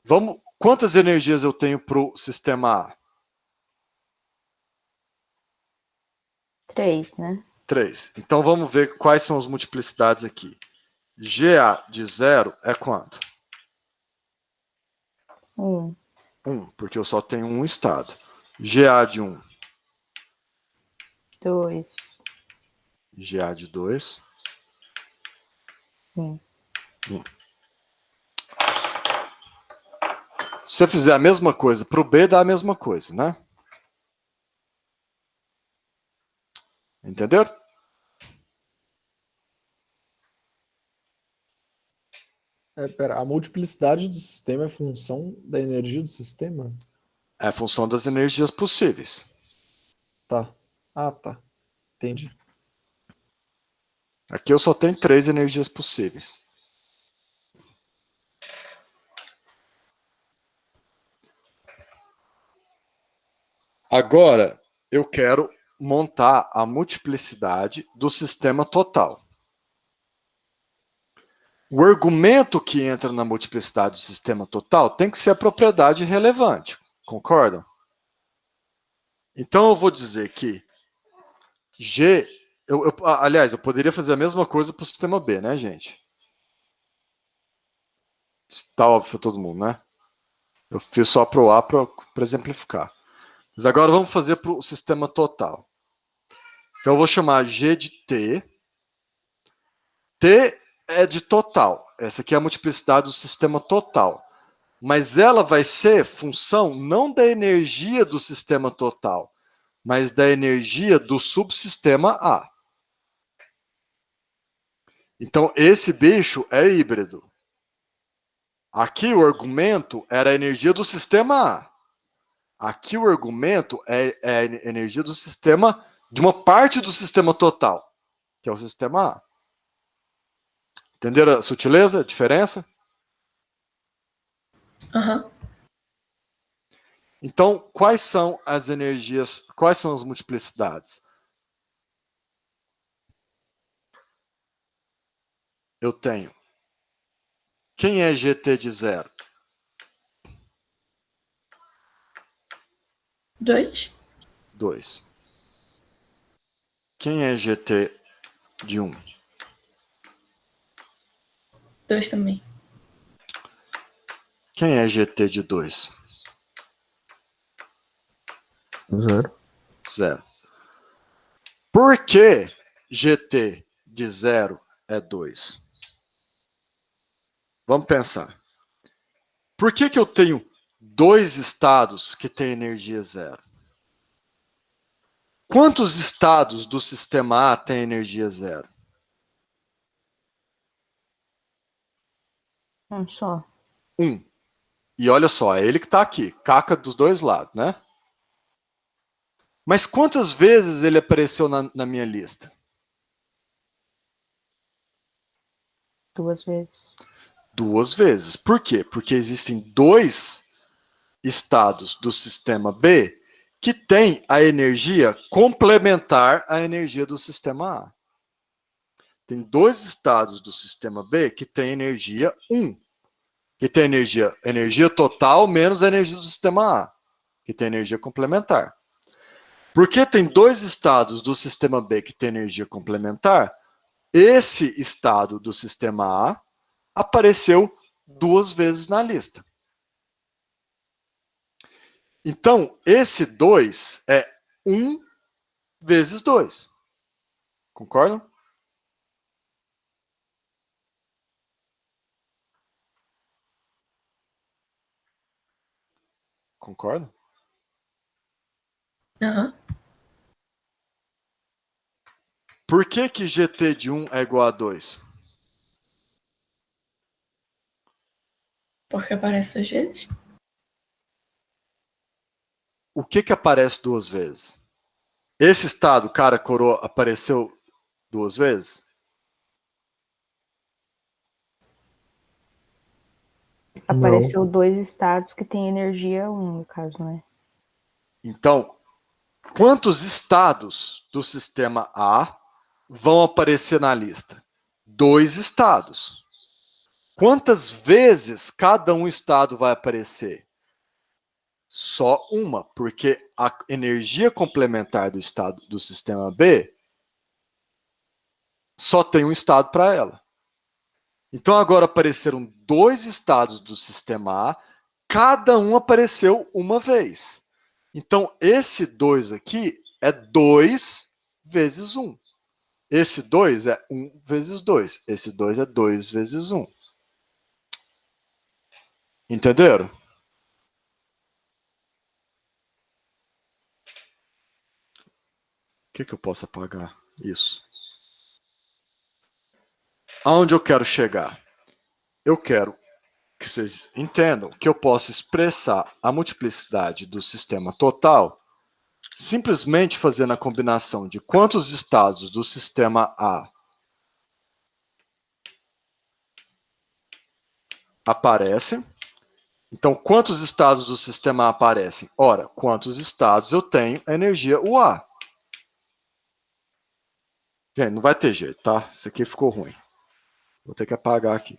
Vamos Quantas energias eu tenho para o sistema A? 3, né? 3. Então vamos ver quais são as multiplicidades aqui. GA de 0 é quanto? 1. 1, porque eu só tenho um estado. GA de 1. 2. GA de 2. 1. Se eu fizer a mesma coisa para o B, dá a mesma coisa, né? Entenderam? Pera, a multiplicidade do sistema é função da energia do sistema? É a função das energias possíveis. Tá. Ah, tá. Entendi. Aqui eu só tenho 3 energias possíveis. Agora, eu quero montar a multiplicidade do sistema total. O argumento que entra na multiplicidade do sistema total tem que ser a propriedade relevante. Concordam? Então, eu vou dizer que G... aliás, eu poderia fazer a mesma coisa para o sistema B, né, gente? Está óbvio para todo mundo, né? Eu fiz só para o A para exemplificar. Mas agora vamos fazer para o sistema total. Então eu vou chamar G de T. T é de total. Essa aqui é a multiplicidade do sistema total. Mas ela vai ser função não da energia do sistema total, mas da energia do subsistema A. Então esse bicho é híbrido. Aqui o argumento era a energia do sistema A. Aqui o argumento é a energia do sistema, de uma parte do sistema total, que é o sistema A. Entenderam a sutileza, a diferença? Aham. Então, quais são as energias, quais são as multiplicidades? Eu tenho. Quem é GT de 0? 2. 2. Quem é GT de 1? 2 também. Quem é GT de 2? 0. 0. Por que GT de 0 é 2? Vamos pensar. Por que eu tenho 2 estados que têm energia 0? Quantos estados do sistema A têm energia 0? Um só. 1. E olha só, é ele que está aqui. Caca dos dois lados, né? Mas quantas vezes ele apareceu na minha lista? 2 vezes. 2 vezes. Por quê? Porque existem 2 estados do sistema B que têm a energia complementar à energia do sistema A. Tem 2 estados do sistema B que têm energia 1, que tem energia total menos a energia do sistema A, que tem energia complementar. Porque tem 2 estados do sistema B que tem energia complementar, esse estado do sistema A apareceu 2 vezes na lista. Então, esse 2 é 1 vezes 2. Concordam? Concordam? Aham. Por que GT de 1 é igual a 2? Porque aparece às vezes. O que aparece 2 vezes? Esse estado, cara, coroa, apareceu 2 vezes? Apareceu 2 estados que têm energia 1, no caso, né? Então, quantos estados do sistema A vão aparecer na lista? 2 estados. Quantas vezes cada um estado vai aparecer? Só uma, porque a energia complementar do estado do sistema B só tem um estado para ela. Então agora apareceram 2 estados do sistema A, cada um apareceu uma vez. Então esse 2 aqui é 2 vezes 1. Esse 2 é 1 vezes 2. Esse 2 é 2 vezes 1. Entenderam? O que eu posso apagar? Isso. Aonde eu quero chegar? Eu quero que vocês entendam que eu posso expressar a multiplicidade do sistema total simplesmente fazendo a combinação de quantos estados do sistema A aparecem. Então, quantos estados do sistema A aparecem? Ora, quantos estados eu tenho a energia UA? Gente, não vai ter jeito, tá? Isso aqui ficou ruim. Vou ter que apagar aqui.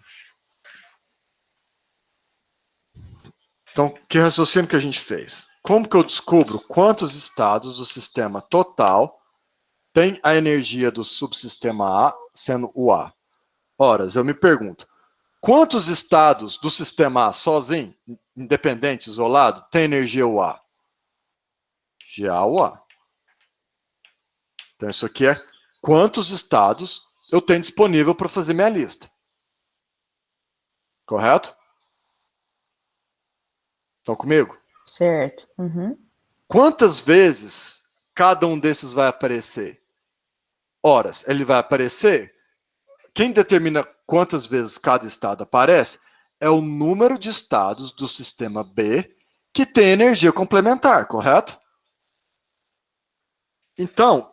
Então, que raciocínio que a gente fez? Como que eu descubro quantos estados do sistema total tem a energia do subsistema A sendo o A? Ora, eu me pergunto, quantos estados do sistema A sozinho, independente, isolado, tem energia UA? GA-UA. Então, isso aqui é quantos estados eu tenho disponível para fazer minha lista. Correto? Estão comigo? Certo. Uhum. Quantas vezes cada um desses vai aparecer? Horas. Ele vai aparecer? Quem determina quantas vezes cada estado aparece é o número de estados do sistema B que tem energia complementar, correto? Então,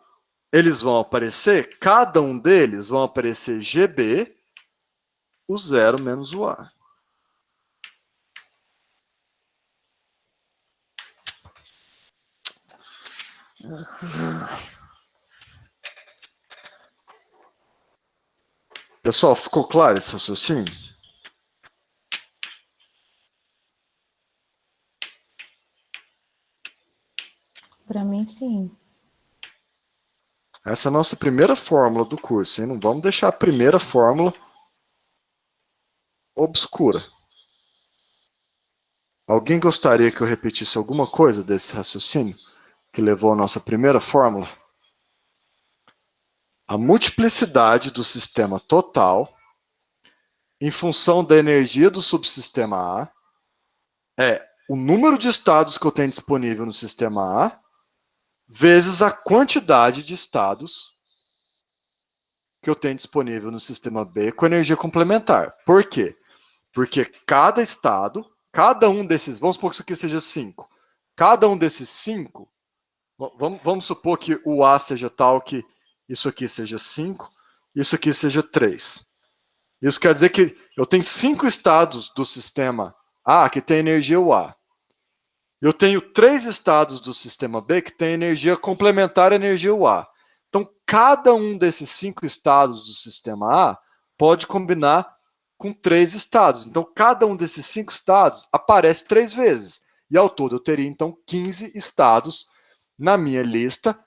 eles vão aparecer, cada um deles vão aparecer GB, o 0 menos o A. Pessoal, ficou claro esse raciocínio? Para mim, sim. Essa é a nossa primeira fórmula do curso, hein? Não vamos deixar a primeira fórmula obscura. Alguém gostaria que eu repetisse alguma coisa desse raciocínio que levou à nossa primeira fórmula? A multiplicidade do sistema total em função da energia do subsistema A é o número de estados que eu tenho disponível no sistema A vezes a quantidade de estados que eu tenho disponível no sistema B com energia complementar. Por quê? Porque cada estado, cada um desses, vamos supor que isso aqui seja 5. Cada um desses 5, vamos supor que o A seja tal que isso aqui seja 5, isso aqui seja 3. Isso quer dizer que eu tenho 5 estados do sistema A que tem energia UA. Eu tenho 3 estados do sistema B que tem energia complementar à energia UA. Então, cada um desses 5 estados do sistema A pode combinar com 3 estados. Então, cada um desses 5 estados aparece 3 vezes. E ao todo, eu teria, então, 15 estados na minha lista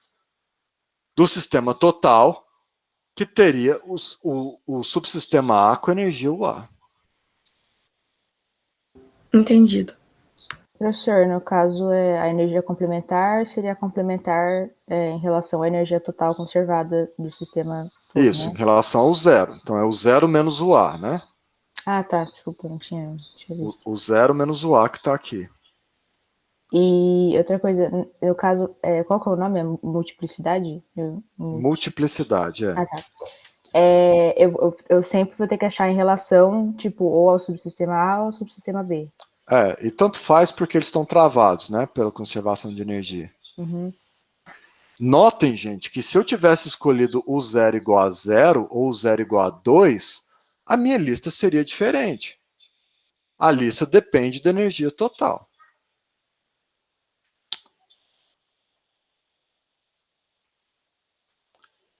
do sistema total que teria o subsistema A com energia UA. Entendido. Professor, no caso, a energia complementar seria complementar em relação à energia total conservada do sistema. Isso, né? em relação ao 0. Então, é o 0 menos o A, né? Ah, tá. Desculpa, não tinha visto. O 0 menos o A que está aqui. E outra coisa, no caso, qual que é o nome? É multiplicidade? Multiplicidade, é. Ah, tá. Eu sempre vou ter que achar em relação, tipo, ou ao subsistema A ou ao subsistema B. E tanto faz porque eles estão travados, né? Pela conservação de energia. Uhum. Notem, gente, que se eu tivesse escolhido o 0 igual a 0 ou o 0 igual a 2, a minha lista seria diferente. A lista depende da energia total.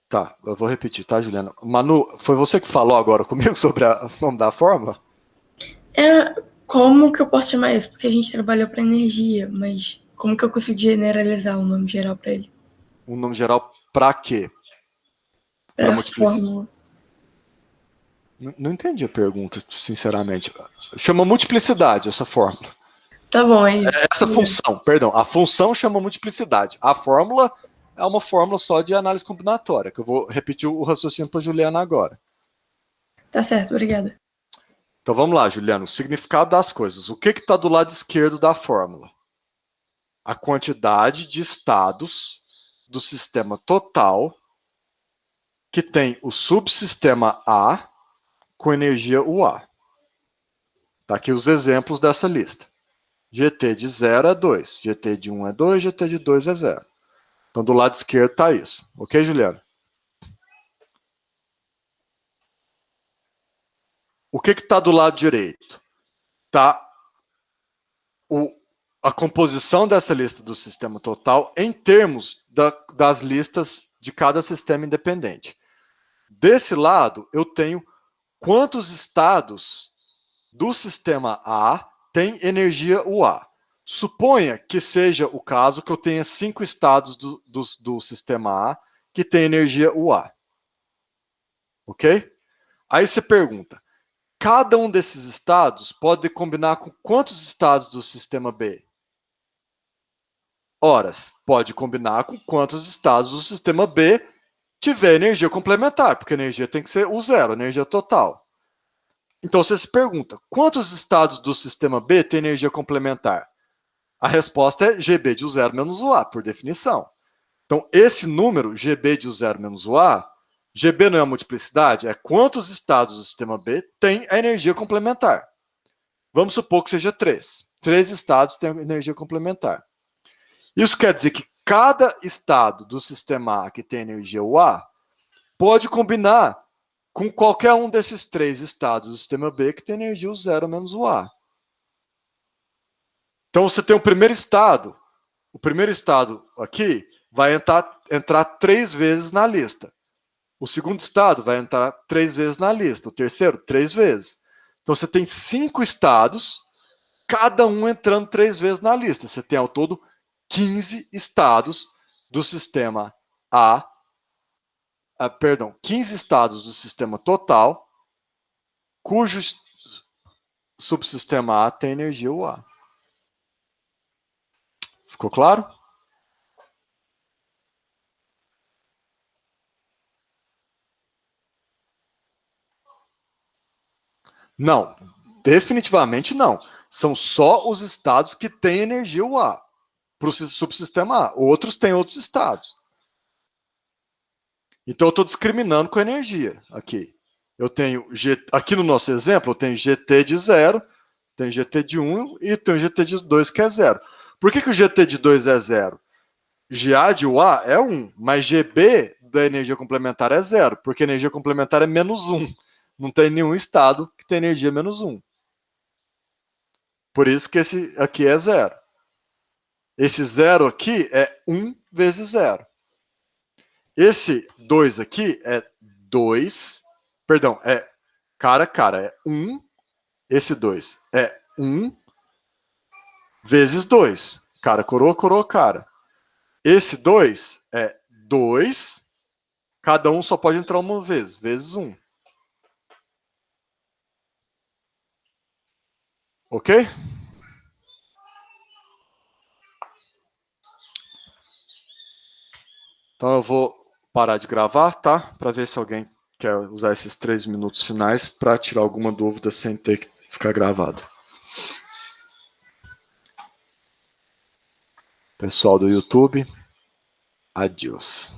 Tá, eu vou repetir, tá, Juliana? Manu, foi você que falou agora comigo sobre o nome da fórmula? como que eu posso chamar isso? Porque a gente trabalhou para energia, mas como que eu consigo generalizar o nome geral para ele? Um nome geral para quê? Pra Para multiplicidade. fórmula. Não entendi a pergunta, sinceramente. Chama multiplicidade essa fórmula. Tá bom, é isso. Essa função, perdão, a função chama multiplicidade. A fórmula é uma fórmula só de análise combinatória, que eu vou repetir o raciocínio para Juliana agora. Tá certo, obrigada. Então vamos lá, Juliana, o significado das coisas. O que está do lado esquerdo da fórmula? A quantidade de estados do sistema total que tem o subsistema A com energia UA. Tá aqui os exemplos dessa lista. GT de 0 é 2, GT de 1 é 2, GT de 2 é 0. Então, do lado esquerdo está isso. Ok, Juliana? O que está do lado direito? Está a composição dessa lista do sistema total em termos das listas de cada sistema independente. Desse lado, eu tenho quantos estados do sistema A tem energia UA. Suponha que seja o caso que eu tenha 5 estados do sistema A que tem energia UA. Ok? Aí você pergunta, cada um desses estados pode combinar com quantos estados do sistema B? Ora, pode combinar com quantos estados do sistema B tiver energia complementar, porque a energia tem que ser o zero, a energia total. Então você se pergunta, quantos estados do sistema B tem energia complementar? A resposta é GB de U0 menos UA, por definição. Então, esse número, GB de U0 menos UA, GB não é a multiplicidade, é quantos estados do sistema B têm a energia complementar. Vamos supor que seja 3. 3 estados têm energia complementar. Isso quer dizer que cada estado do sistema A que tem energia UA pode combinar com qualquer um desses 3 estados do sistema B que tem energia U0 menos UA. Então, você tem o primeiro estado. O primeiro estado aqui vai entrar 3 vezes na lista. O segundo estado vai entrar 3 vezes na lista. O terceiro, 3 vezes. Então, você tem 5 estados, cada um entrando 3 vezes na lista. Você tem, ao todo, 15 estados do sistema A. 15 estados do sistema total, cujo subsistema A tem energia UA. Ficou claro? Não, definitivamente não. São só os estados que têm energia UA para o subsistema A. Outros têm outros estados. Então, eu estou discriminando com energia aqui. Eu tenho, aqui no nosso exemplo, eu tenho GT de 0, tenho GT de 1 e tenho GT de 2 que é 0. Por que o GT de 2 é 0? GA de UA é 1, mas GB da energia complementar é 0, porque a energia complementar é menos 1. Não tem nenhum estado que tem energia menos 1. Por isso que esse aqui é 0. Esse 0 aqui é 1 vezes 0. Esse 2 aqui é 2, perdão, é é 1, esse 2 é 1 vezes 2, coroa, cara. Esse 2 é 2, cada um só pode entrar uma vez, vezes 1. Ok? Então eu vou parar de gravar, tá? Para ver se alguém quer usar esses 3 minutos finais para tirar alguma dúvida sem ter que ficar gravado. Pessoal do YouTube, adiós.